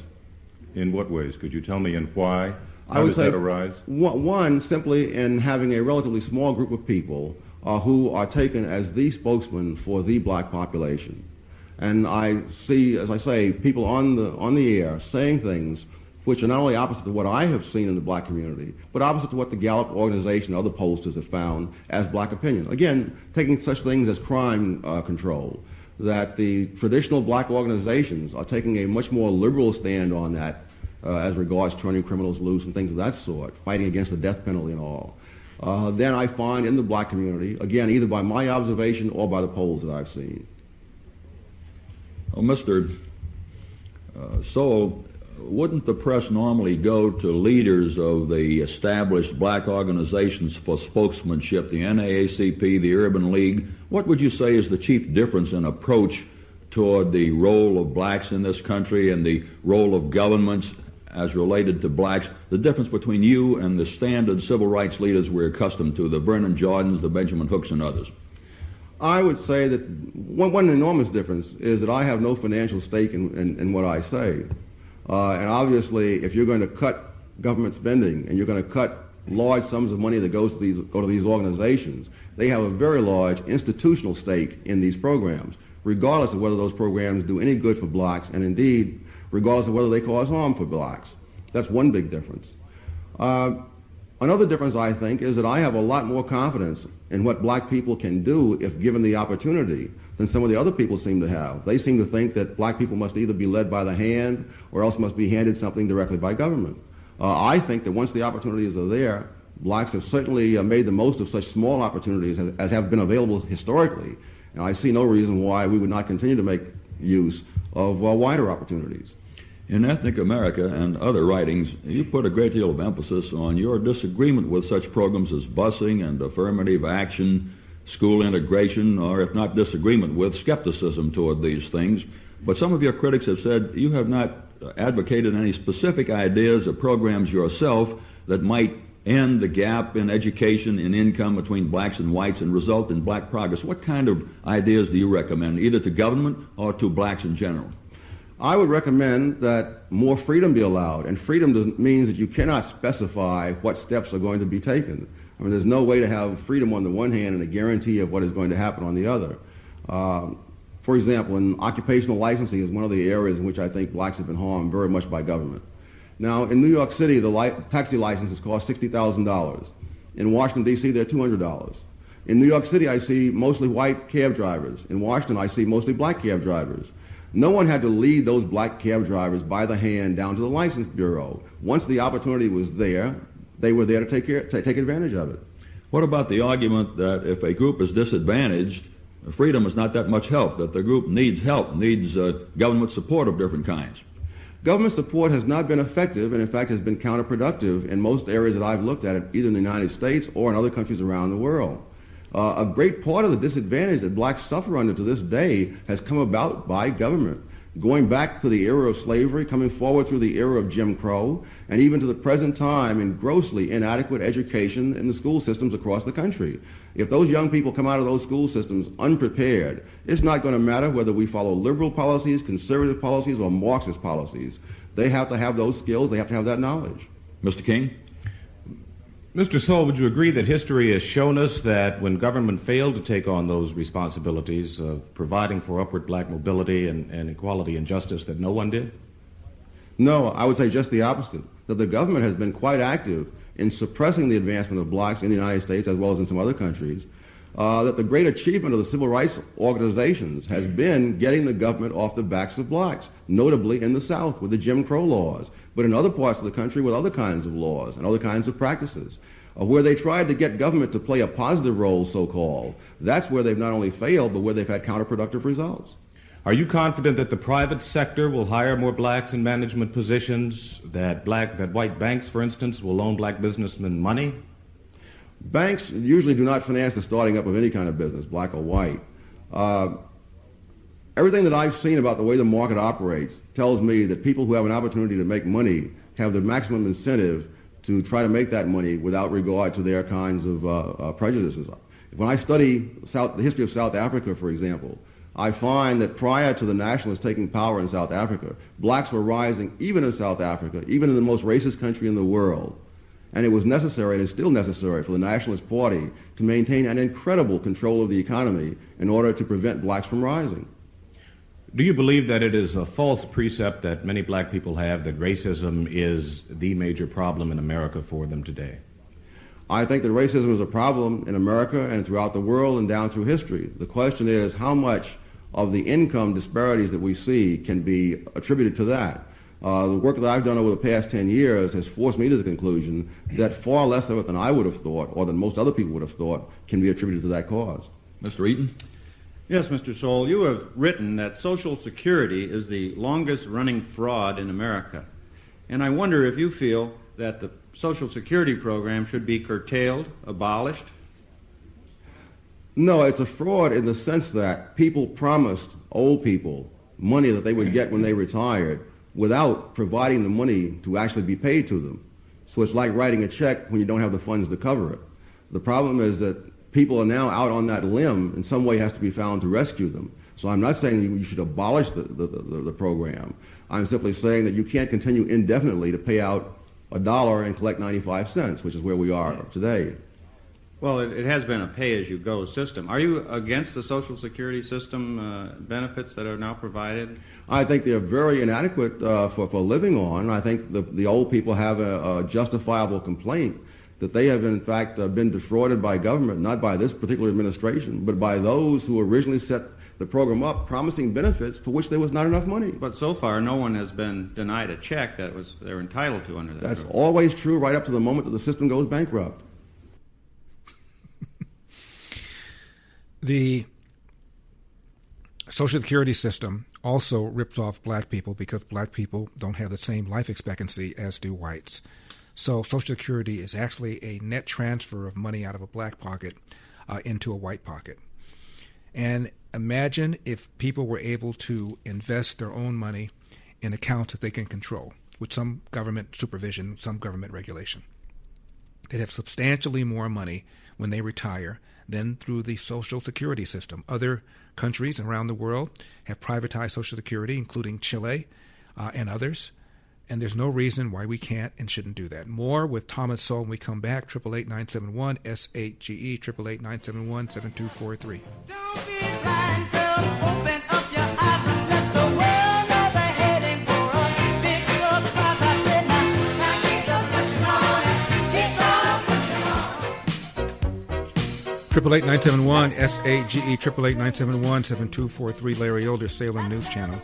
In what ways? Could you tell me, and why? How does that arise? One, simply in having a relatively small group of people who are taken as the spokesman for the black population. And I see, as I say, people on the air saying things which are not only opposite to what I have seen in the black community, but opposite to what the Gallup organization and other pollsters have found as black opinion. Again, taking such things as crime control, that the traditional black organizations are taking a much more liberal stand on that as regards turning criminals loose and things of that sort, fighting against the death penalty and all. Then I find in the black community, again, either by my observation or by the polls that I've seen. Well, Mr. Sowell, wouldn't the press normally go to leaders of the established black organizations for spokesmanship, the NAACP, the Urban League? What would you say is the chief difference in approach toward the role of blacks in this country and the role of governments as related to blacks, the difference between you and the standard civil rights leaders we're accustomed to, the Vernon Jordans, the Benjamin Hooks, and others? I would say that one enormous difference is that I have no financial stake in what I say. And obviously, if you're going to cut government spending and you're going to cut large sums of money that go to these organizations, they have a very large institutional stake in these programs, regardless of whether those programs do any good for blacks, and indeed, regardless of whether they cause harm for blacks. That's one big difference. Another difference, I think, is that I have a lot more confidence in what black people can do if given the opportunity than some of the other people seem to have. They seem to think that black people must either be led by the hand or else must be handed something directly by government. I think that once the opportunities are there, blacks have certainly made the most of such small opportunities as have been available historically, and I see no reason why we would not continue to make use of wider opportunities. In Ethnic America and other writings, you put a great deal of emphasis on your disagreement with such programs as busing and affirmative action school integration, or if not disagreement with, skepticism toward these things. But some of your critics have said you have not advocated any specific ideas or programs yourself that might end the gap in education and income between blacks and whites and result in black progress. What kind of ideas do you recommend, either to government or to blacks in general? I would recommend that more freedom be allowed, and freedom means that you cannot specify what steps are going to be taken. I mean, there's no way to have freedom on the one hand and a guarantee of what is going to happen on the other. For example, in occupational licensing is one of the areas in which I think blacks have been harmed very much by government. Now, in New York City, the taxi licenses cost $60,000. In Washington, D.C., they're $200. In New York City, I see mostly white cab drivers. In Washington, I see mostly black cab drivers. No one had to lead those black cab drivers by the hand down to the license bureau. Once the opportunity was there, they were there to take advantage of it. What about the argument that if a group is disadvantaged, freedom is not that much help, that the group needs help, needs government support of different kinds? Government support has not been effective and, in fact, has been counterproductive in most areas that I've looked at, either in the United States or in other countries around the world. A great part of the disadvantage that blacks suffer under to this day has come about by government. Going back to the era of slavery, coming forward through the era of Jim Crow, and even to the present time in grossly inadequate education in the school systems across the country. If those young people come out of those school systems unprepared, it's not going to matter whether we follow liberal policies, conservative policies, or Marxist policies. They have to have those skills. They have to have that knowledge. Mr. King? Mr. Sowell, would you agree that history has shown us that when government failed to take on those responsibilities of providing for upward black mobility and equality and justice, that no one did? No, I would say just the opposite, that the government has been quite active in suppressing the advancement of blacks in the United States as well as in some other countries, that the great achievement of the civil rights organizations has been getting the government off the backs of blacks, notably in the South with the Jim Crow laws, but in other parts of the country with other kinds of laws and other kinds of practices. Where they tried to get government to play a positive role, so-called, that's where they've not only failed, but where they've had counterproductive results. Are you confident that the private sector will hire more blacks in management positions, that white banks, for instance, will loan black businessmen money? Banks usually do not finance the starting up of any kind of business, black or white. Everything that I've seen about the way the market operates tells me that people who have an opportunity to make money have the maximum incentive to try to make that money without regard to their kinds of prejudices. When I study the history of South Africa, for example, I find that prior to the nationalists taking power in South Africa, blacks were rising even in South Africa, even in the most racist country in the world. And it was necessary, and is still necessary, for the Nationalist Party to maintain an incredible control of the economy in order to prevent blacks from rising. Do you believe that it is a false precept that many black people have that racism is the major problem in America for them today? I think that racism is a problem in America and throughout the world and down through history. The question is how much of the income disparities that we see can be attributed to that. The work that I've done over the past 10 years has forced me to the conclusion that far less of it than I would have thought, or than most other people would have thought, can be attributed to that cause. Mr. Eaton? Yes, Mr. Sowell, you have written that Social Security is the longest-running fraud in America. And I wonder if you feel that the Social Security program should be curtailed, abolished? No, it's a fraud in the sense that people promised old people money that they would get when they retired without providing the money to actually be paid to them. So it's like writing a check when you don't have the funds to cover it. The problem is that people are now out on that limb, and some way has to be found to rescue them. So I'm not saying you should abolish the program. I'm simply saying that you can't continue indefinitely to pay out $1 and collect 95 cents, which is where we are today. Well, it has been a pay-as-you-go system. Are you against the Social Security system benefits that are now provided? I think they're very inadequate for living on. I think the old people have a justifiable complaint that they have, in fact, been defrauded by government, not by this particular administration, but by those who originally set the program up promising benefits for which there was not enough money. But so far, no one has been denied a check that they're entitled to under that. That's always true right up to the moment that the system goes bankrupt. The Social Security system also rips off black people because black people don't have the same life expectancy as do whites. So Social Security is actually a net transfer of money out of a black pocket into a white pocket. And imagine if people were able to invest their own money in accounts that they can control, with some government supervision, some government regulation. They'd have substantially more money when they retire than through the Social Security system. Other countries around the world have privatized Social Security, including Chile and others, and there's no reason why we can't and shouldn't do that. More with Thomas Sowell when we come back. 888-971-SHGE, 888-971-7243. Triple 8-971-SAGE, 888-971-7243, Larry Elder, Salem News Channel.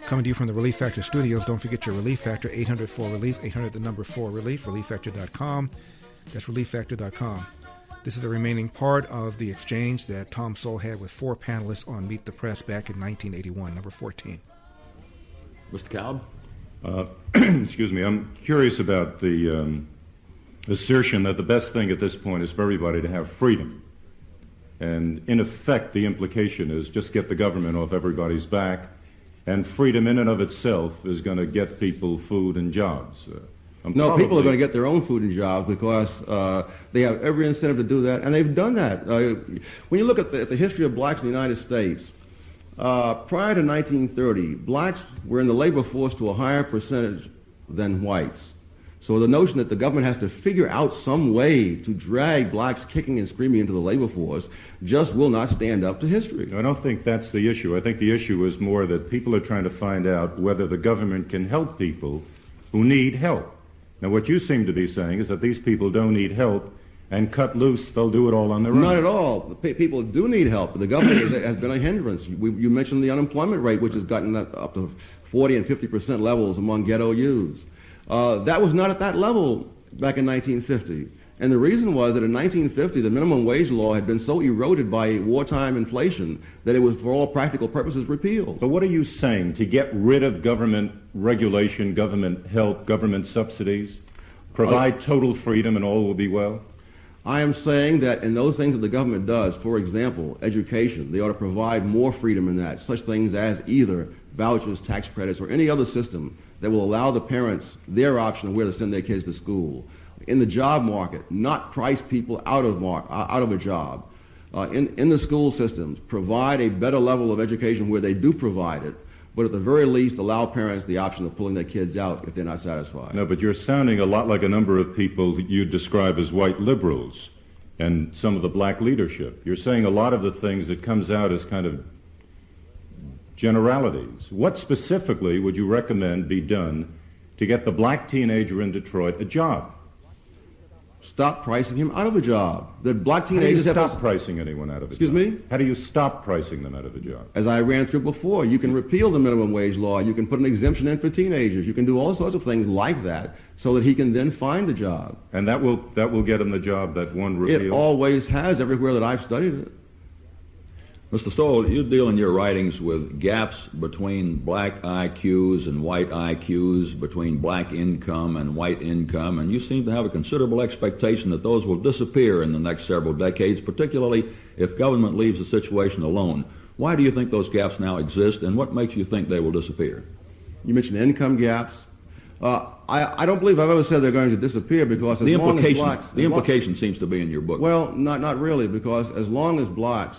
Coming to you from the Relief Factor studios. Don't forget your Relief Factor, 800-4RELIEF, 800-4RELIEF, relieffactor.com. That's relieffactor.com. This is the remaining part of the exchange that Tom Sowell had with 4 panelists on Meet the Press back in 1981, number 14. Mr. Cobb? Excuse me. I'm curious about the assertion that the best thing at this point is for everybody to have freedom. And in effect, the implication is just get the government off everybody's back, and freedom in and of itself is going to get people food and jobs. No, people are going to get their own food and jobs because they have every incentive to do that, and they've done that. When you look at the history of blacks in the United States, prior to 1930, blacks were in the labor force to a higher percentage than whites. So the notion that the government has to figure out some way to drag blacks kicking and screaming into the labor force just will not stand up to history. I don't think that's the issue. I think the issue is more that people are trying to find out whether the government can help people who need help. Now, what you seem to be saying is that these people don't need help, and cut loose, they'll do it all on their own. Not at all. People do need help. The government has been a hindrance. You mentioned the unemployment rate, which has gotten up to 40 and 50% levels among ghetto youths. That was not at that level back in 1950. And the reason was that in 1950, the minimum wage law had been so eroded by wartime inflation that it was, for all practical purposes, repealed. But what are you saying? To get rid of government regulation, government help, government subsidies, provide total freedom and all will be well? I am saying that in those things that the government does, for example, education, they ought to provide more freedom in that, such things as either vouchers, tax credits, or any other system that will allow the parents their option of where to send their kids to school. In the job market, not price people out of a job. In the school systems, provide a better level of education where they do provide it, but at the very least allow parents the option of pulling their kids out if they're not satisfied. No, but you're sounding a lot like a number of people that you describe as white liberals and some of the black leadership. You're saying a lot of the things that comes out as kind of generalities. What specifically would you recommend be done to get the black teenager in Detroit a job? Stop pricing him out of a job. The black teenagers How do you stop pricing anyone out of a job? Excuse me? How do you stop pricing them out of a job? As I ran through before, you can repeal the minimum wage law. You can put an exemption in for teenagers. You can do all sorts of things like that so that he can then find a job. And that will get him the job that one repeal? It always has everywhere that I've studied it. Mr. Sowell, you deal in your writings with gaps between black IQs and white IQs, between black income and white income, and you seem to have a considerable expectation that those will disappear in the next several decades, particularly if government leaves the situation alone. Why do you think those gaps now exist, and what makes you think they will disappear? You mentioned income gaps. I don't believe I've ever said they're going to disappear because as long as blacks... The implication seems to be in your book. Well, not really, because as long as blacks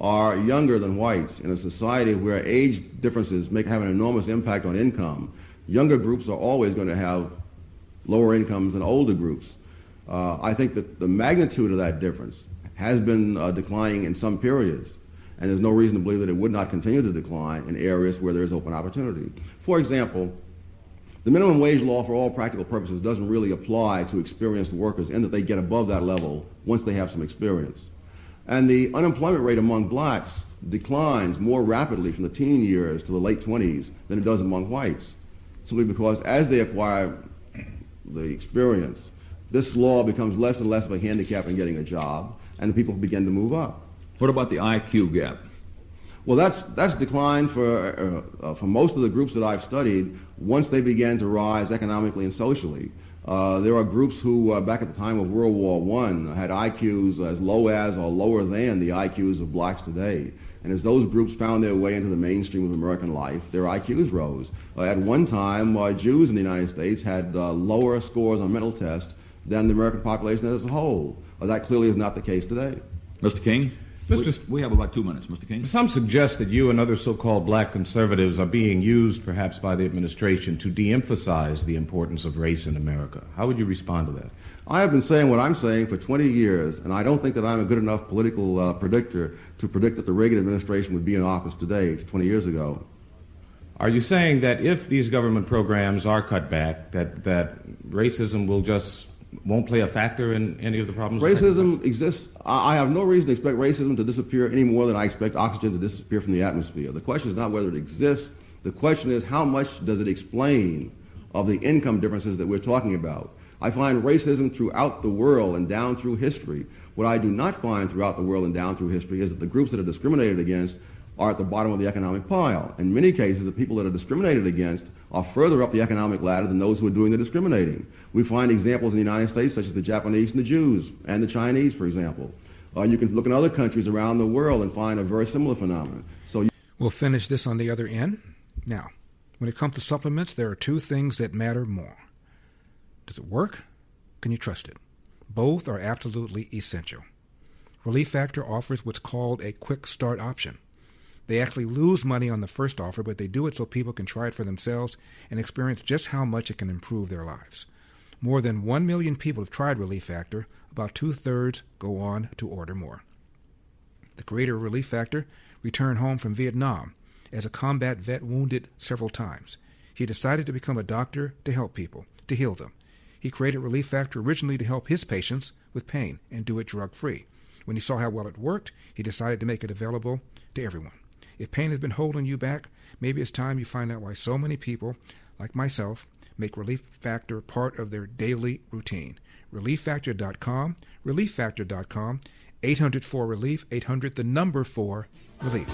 are younger than whites in a society where age differences have an enormous impact on income, younger groups are always going to have lower incomes than older groups. I think that the magnitude of that difference has been declining in some periods, and there's no reason to believe that it would not continue to decline in areas where there is open opportunity. For example, the minimum wage law for all practical purposes doesn't really apply to experienced workers in that they get above that level once they have some experience. And the unemployment rate among blacks declines more rapidly from the teen years to the late 20s than it does among whites, simply because as they acquire the experience, this law becomes less and less of a handicap in getting a job, and the people begin to move up. What about the IQ gap? Well, that's declined for most of the groups that I've studied once they began to rise economically and socially. There are groups who, back at the time of World War I, had IQs as low as or lower than the IQs of blacks today. And as those groups found their way into the mainstream of American life, their IQs rose. At one time, Jews in the United States had lower scores on mental tests than the American population as a whole. That clearly is not the case today. Mr. King? We have about 2 minutes, Mr. King. Some suggest that you and other so-called black conservatives are being used, perhaps by the administration, to de-emphasize the importance of race in America. How would you respond to that? I have been saying what I'm saying for 20 years, and I don't think that I'm a good enough political predictor to predict that the Reagan administration would be in office today, 20 years ago. Are you saying that if these government programs are cut back, that racism won't play a factor in any of the problems? Racism exists. I have no reason to expect racism to disappear any more than I expect oxygen to disappear from the atmosphere. The question is not whether it exists. The question is how much does it explain of the income differences that we're talking about. I find racism throughout the world and down through history. What I do not find throughout the world and down through history is that the groups that are discriminated against are at the bottom of the economic pile. In many cases, the people that are discriminated against are further up the economic ladder than those who are doing the discriminating. We find examples in the United States, such as the Japanese and the Jews, and the Chinese, for example. You can look in other countries around the world and find a very similar phenomenon. We'll finish this on the other end. Now, when it comes to supplements, there are two things that matter more. Does it work? Can you trust it? Both are absolutely essential. Relief Factor offers what's called a quick start option. They actually lose money on the first offer, but they do it so people can try it for themselves and experience just how much it can improve their lives. More than 1 million people have tried Relief Factor. About 2/3 go on to order more. The creator of Relief Factor returned home from Vietnam as a combat vet wounded several times. He decided to become a doctor to help people, to heal them. He created Relief Factor originally to help his patients with pain and do it drug-free. When he saw how well it worked, he decided to make it available to everyone. If pain has been holding you back, maybe it's time you find out why so many people, like myself, make Relief Factor part of their daily routine. ReliefFactor.com, ReliefFactor.com, 800-4-RELIEF, 800 the number 4 relief.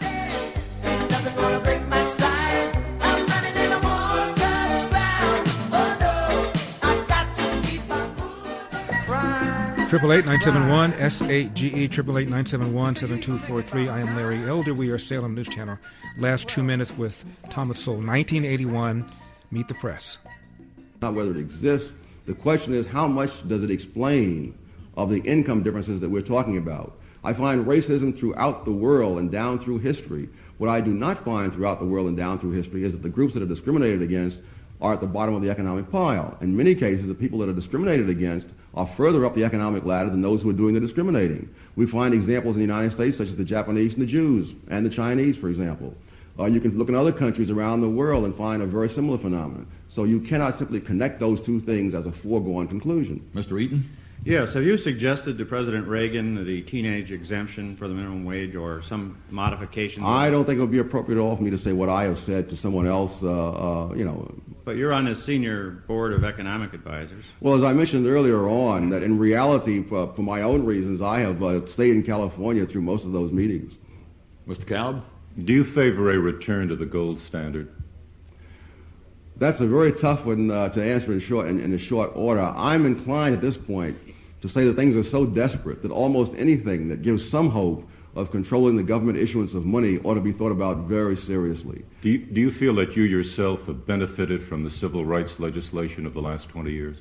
Nothing gonna break my stride. I'm running in a war-touched ground. Oh no, I've got to keep on moving. 888-971-SAGE, 888-971-7243. I am Larry Elder. We are Salem News Channel. Last 2 minutes with Thomas Sowell, 1981. Meet the Press. Not whether it exists. The question is how much does it explain of the income differences that we're talking about. I find racism throughout the world and down through history. What I do not find throughout the world and down through history is that the groups that are discriminated against are at the bottom of the economic pile. In many cases, the people that are discriminated against are further up the economic ladder than those who are doing the discriminating. We find examples in the United States, such as the Japanese and the Jews, and the Chinese, for example. You can look in other countries around the world and find a very similar phenomenon. So you cannot simply connect those two things as a foregone conclusion. Mr. Eaton? Yes. Have you suggested to President Reagan the teenage exemption for the minimum wage or some modification? I don't think it would be appropriate at all for me to say what I have said to someone else, But you're on the senior board of economic advisors. Well, as I mentioned earlier on, that in reality, for my own reasons, I have stayed in California through most of those meetings. Mr. Kalb? Do you favor a return to the gold standard? That's a very tough one to answer in a short order. I'm inclined at this point to say that things are so desperate that almost anything that gives some hope of controlling the government issuance of money ought to be thought about very seriously. Do you feel that you yourself have benefited from the civil rights legislation of the last 20 years?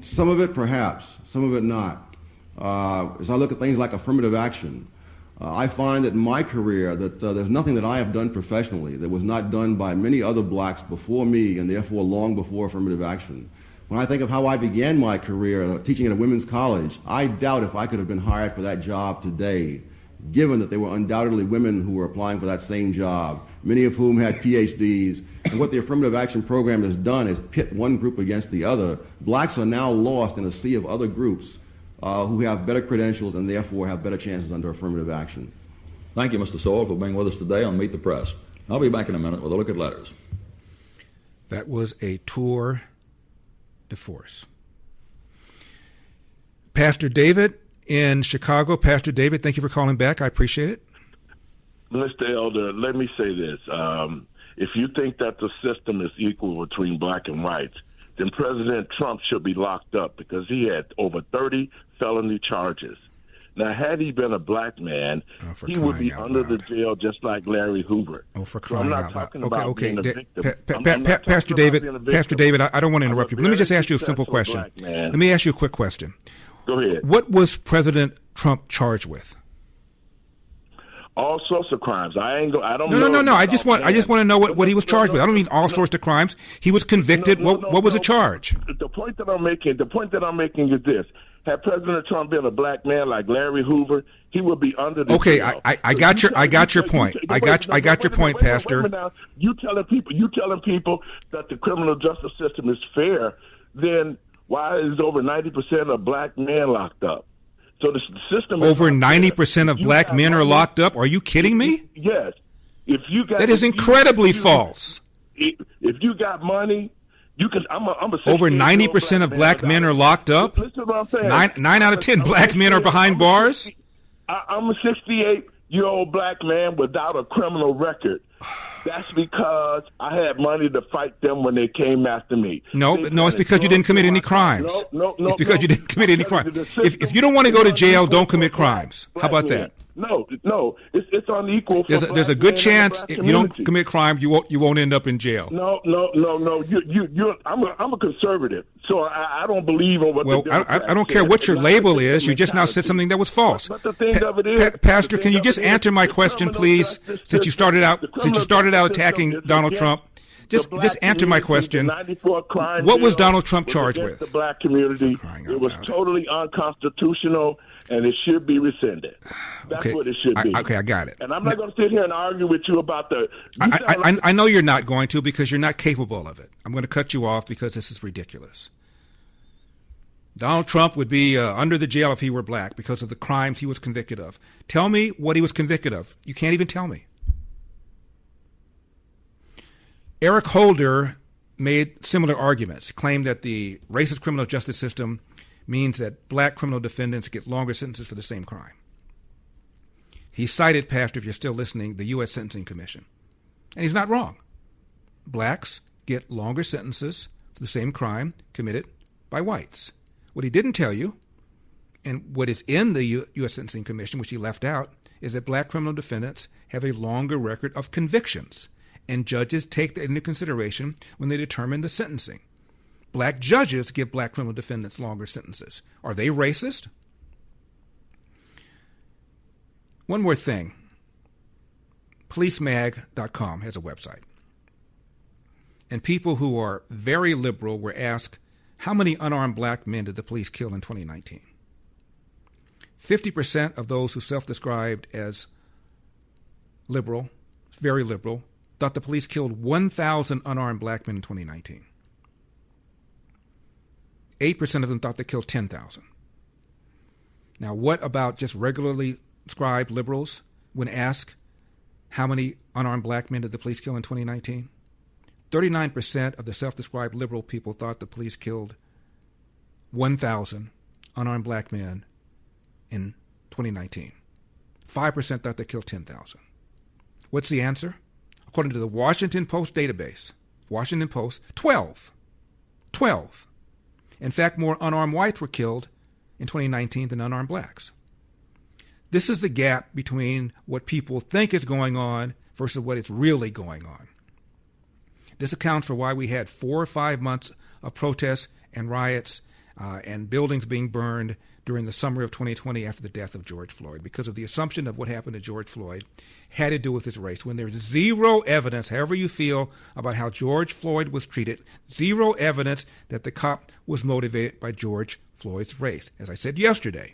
Some of it perhaps, some of it not. As I look at things like affirmative action, I find that in my career that there's nothing that I have done professionally that was not done by many other blacks before me and therefore long before affirmative action. When I think of how I began my career teaching at a women's college, I doubt if I could have been hired for that job today, given that there were undoubtedly women who were applying for that same job, many of whom had PhDs. And what the affirmative action program has done is pit one group against the other. Blacks are now lost in a sea of other groups who have better credentials and therefore have better chances under affirmative action. Thank you, Mr. Sowell, for being with us today on Meet the Press. I'll be back in a minute with a look at letters. That was a tour de force. Pastor David in Chicago. Pastor David, thank you for calling back. I appreciate it. Mr. Elder, let me say this. If you think that the system is equal between black and white, then President Trump should be locked up because he had over 30 felony charges. Now, had he been a black man, he would be under the jail just like Larry Hoover. Oh, for so I'm crying not out loud. talking about being a victim. Pastor David, I don't want to interrupt you, but let me just ask you a simple question. Let me ask you a quick question. Go ahead. What was President Trump charged with? All sorts of crimes. I don't know. No. I just want to know what he was charged with. I don't mean all sorts of crimes. He was convicted. What was the charge? The point that I'm making is this. Had President Trump been a black man like Larry Hoover, he would be under the jail. I got your point. I got your point, Pastor. You telling people that the criminal justice system is fair, then why is over 90% of black men locked up? So the system over 90% of black men are locked up. Are you kidding me? Yes. That is incredibly false. If you got money, you can. Over 90% of black men are locked up. Listen to what I'm saying. 9 out of 10 black men are behind bars. I'm a 68-year-old black man without a criminal record. That's because I had money to fight them when they came after me. No, it's because you didn't commit any crimes. No. It's because you didn't commit any crimes. If you don't want to go to jail, don't commit crimes. How about that? No, it's unequal. There's a good chance if you don't commit crime, you won't end up in jail. No. I'm a conservative, so I don't believe in what. Well, I don't care what your label is. You just now said something that was false. But the thing of it is, Pastor, can you just answer my question, please? Since you started out attacking Donald Trump. Just answer my question. What was Donald Trump charged with? The black community. It was totally unconstitutional, and it should be rescinded. That's what it should be. Okay, I got it. And I'm not going to sit here and argue with you about the. I know you're not going to because you're not capable of it. I'm going to cut you off because this is ridiculous. Donald Trump would be under the jail if he were black because of the crimes he was convicted of. Tell me what he was convicted of. You can't even tell me. Eric Holder made similar arguments. He claimed that the racist criminal justice system means that black criminal defendants get longer sentences for the same crime. He cited, Pastor, if you're still listening, the U.S. Sentencing Commission. And he's not wrong. Blacks get longer sentences for the same crime committed by whites. What he didn't tell you, and what is in the U.S. Sentencing Commission, which he left out, is that black criminal defendants have a longer record of convictions. And judges take that into consideration when they determine the sentencing. Black judges give black criminal defendants longer sentences. Are they racist? One more thing. PoliceMag.com has a website. And people who are very liberal were asked, how many unarmed black men did the police kill in 2019? 50% of those who self-described as liberal, very liberal, thought the police killed 1,000 unarmed black men in 2019. 8% of them thought they killed 10,000. Now, what about just regularly described liberals when asked how many unarmed black men did the police kill in 2019? 39% of the self-described liberal people thought the police killed 1,000 unarmed black men in 2019. 5% thought they killed 10,000. What's the answer? According to the Washington Post database, 12. In fact, more unarmed whites were killed in 2019 than unarmed blacks. This is the gap between what people think is going on versus what is really going on. This accounts for why we had 4 or 5 months of protests and riots and buildings being burned during the summer of 2020 after the death of George Floyd, because of the assumption of what happened to George Floyd had to do with his race. When there's zero evidence, however you feel about how George Floyd was treated, zero evidence that the cop was motivated by George Floyd's race. As I said yesterday,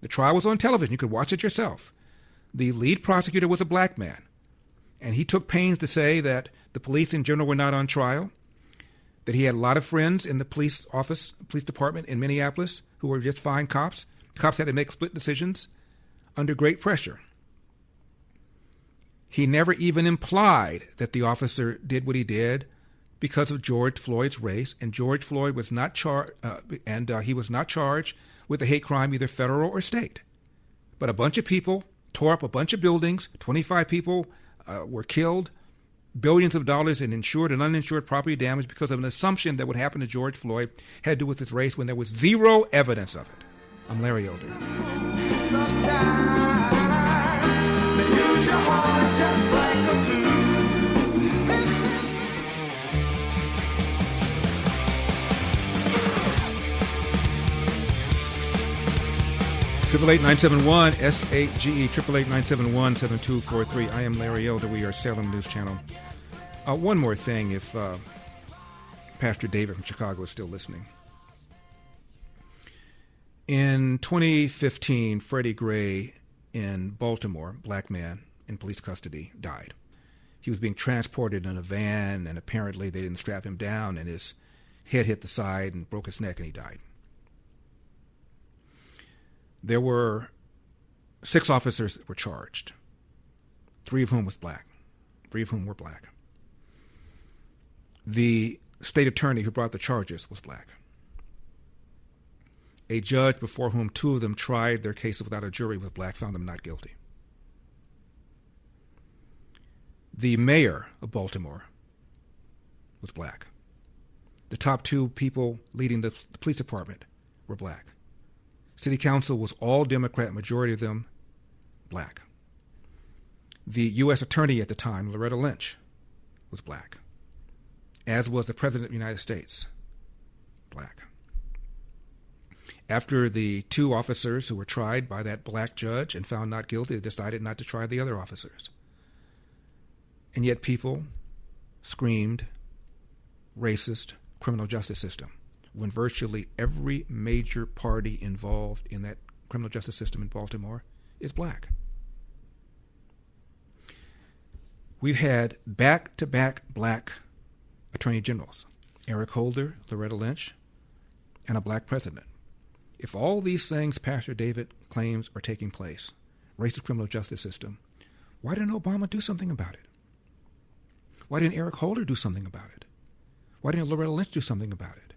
the trial was on television. You could watch it yourself. The lead prosecutor was a black man, and he took pains to say that the police in general were not on trial, that he had a lot of friends in the police department in Minneapolis who were just fine cops. Cops had to make split decisions under great pressure. He never even implied that the officer did what he did because of George Floyd's race, and George Floyd was not he was not charged with a hate crime, either federal or state. But a bunch of people tore up a bunch of buildings. 25 people were killed billions of dollars in insured and uninsured property damage because of an assumption that what happened to George Floyd had to do with his race when there was zero evidence of it. I'm Larry Elder. Triple 8-971 SAGE 888-971-7243. I am Larry Elder. We are Salem News Channel. One more thing, if Pastor David from Chicago is still listening. In 2015, Freddie Gray in Baltimore, black man in police custody, died. He was being transported in a van, and apparently they didn't strap him down, and his head hit the side and broke his neck, and he died. There were 6 officers that were charged, 3 of whom were black. The state attorney who brought the charges was black. A judge before whom 2 of them tried their cases without a jury was black, found them not guilty. The mayor of Baltimore was black. The top 2 people leading the police department were black. City council was all Democrat, majority of them black. The U.S. attorney at the time, Loretta Lynch, was black, as was the President of the United States, black. After the 2 officers who were tried by that black judge and found not guilty, they decided not to try the other officers. And yet people screamed, racist, criminal justice system, when virtually every major party involved in that criminal justice system in Baltimore is black. We've had back-to-back black attorney generals, Eric Holder, Loretta Lynch, and a black president. If all these things Pastor David claims are taking place, racist criminal justice system, why didn't Obama do something about it? Why didn't Eric Holder do something about it? Why didn't Loretta Lynch do something about it?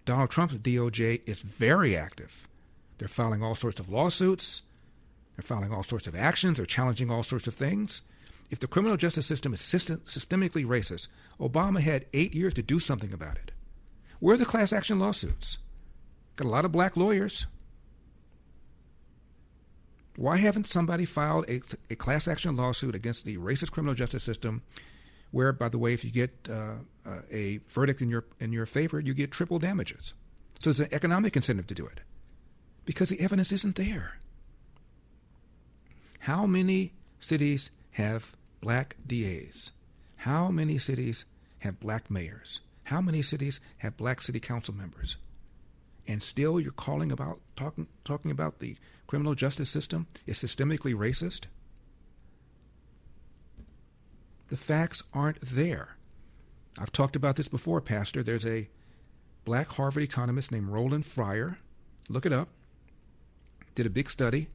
Donald Trump's DOJ is very active. They're filing all sorts of lawsuits. They're filing all sorts of actions. They're challenging all sorts of things. If the criminal justice system is systemically racist, Obama had 8 years to do something about it. Where are the class action lawsuits? Got a lot of black lawyers. Why haven't somebody filed a class action lawsuit against the racist criminal justice system where, by the way, if you get a verdict in your favor, you get triple damages? So there's an economic incentive to do it because the evidence isn't there. How many cities have black DAs? How many cities have black mayors? How many cities have black city council members? And still you're talking about the criminal justice system is systemically racist? The facts aren't there. I've talked about this before, Pastor. There's a black Harvard economist named Roland Fryer. Look it up. Did a big study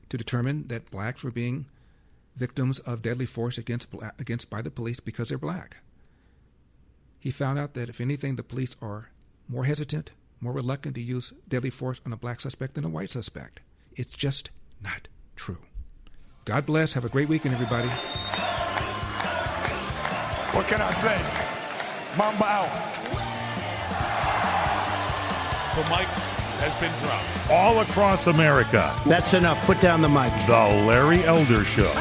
to determine that blacks were being victims of deadly force against by the police because they're black. He found out that if anything, the police are more hesitant, more reluctant to use deadly force on a black suspect than a white suspect. It's just not true. God bless. Have a great weekend, everybody. What can I say? Mamba out. The mic has been dropped. All across America. That's enough. Put down the mic. The Larry Elder Show.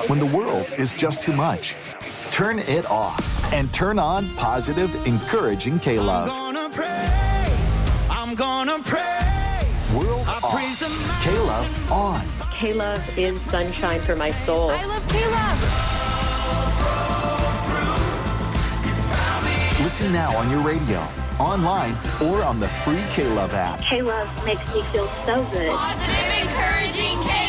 When the world is just too much, turn it off and turn on positive, encouraging K-Love. I'm gonna praise. World off. K-Love on. K-Love is sunshine for my soul. I love K-Love. Listen now on your radio, online, or on the free K-Love app. K-Love makes me feel so good. Positive, encouraging K-Love.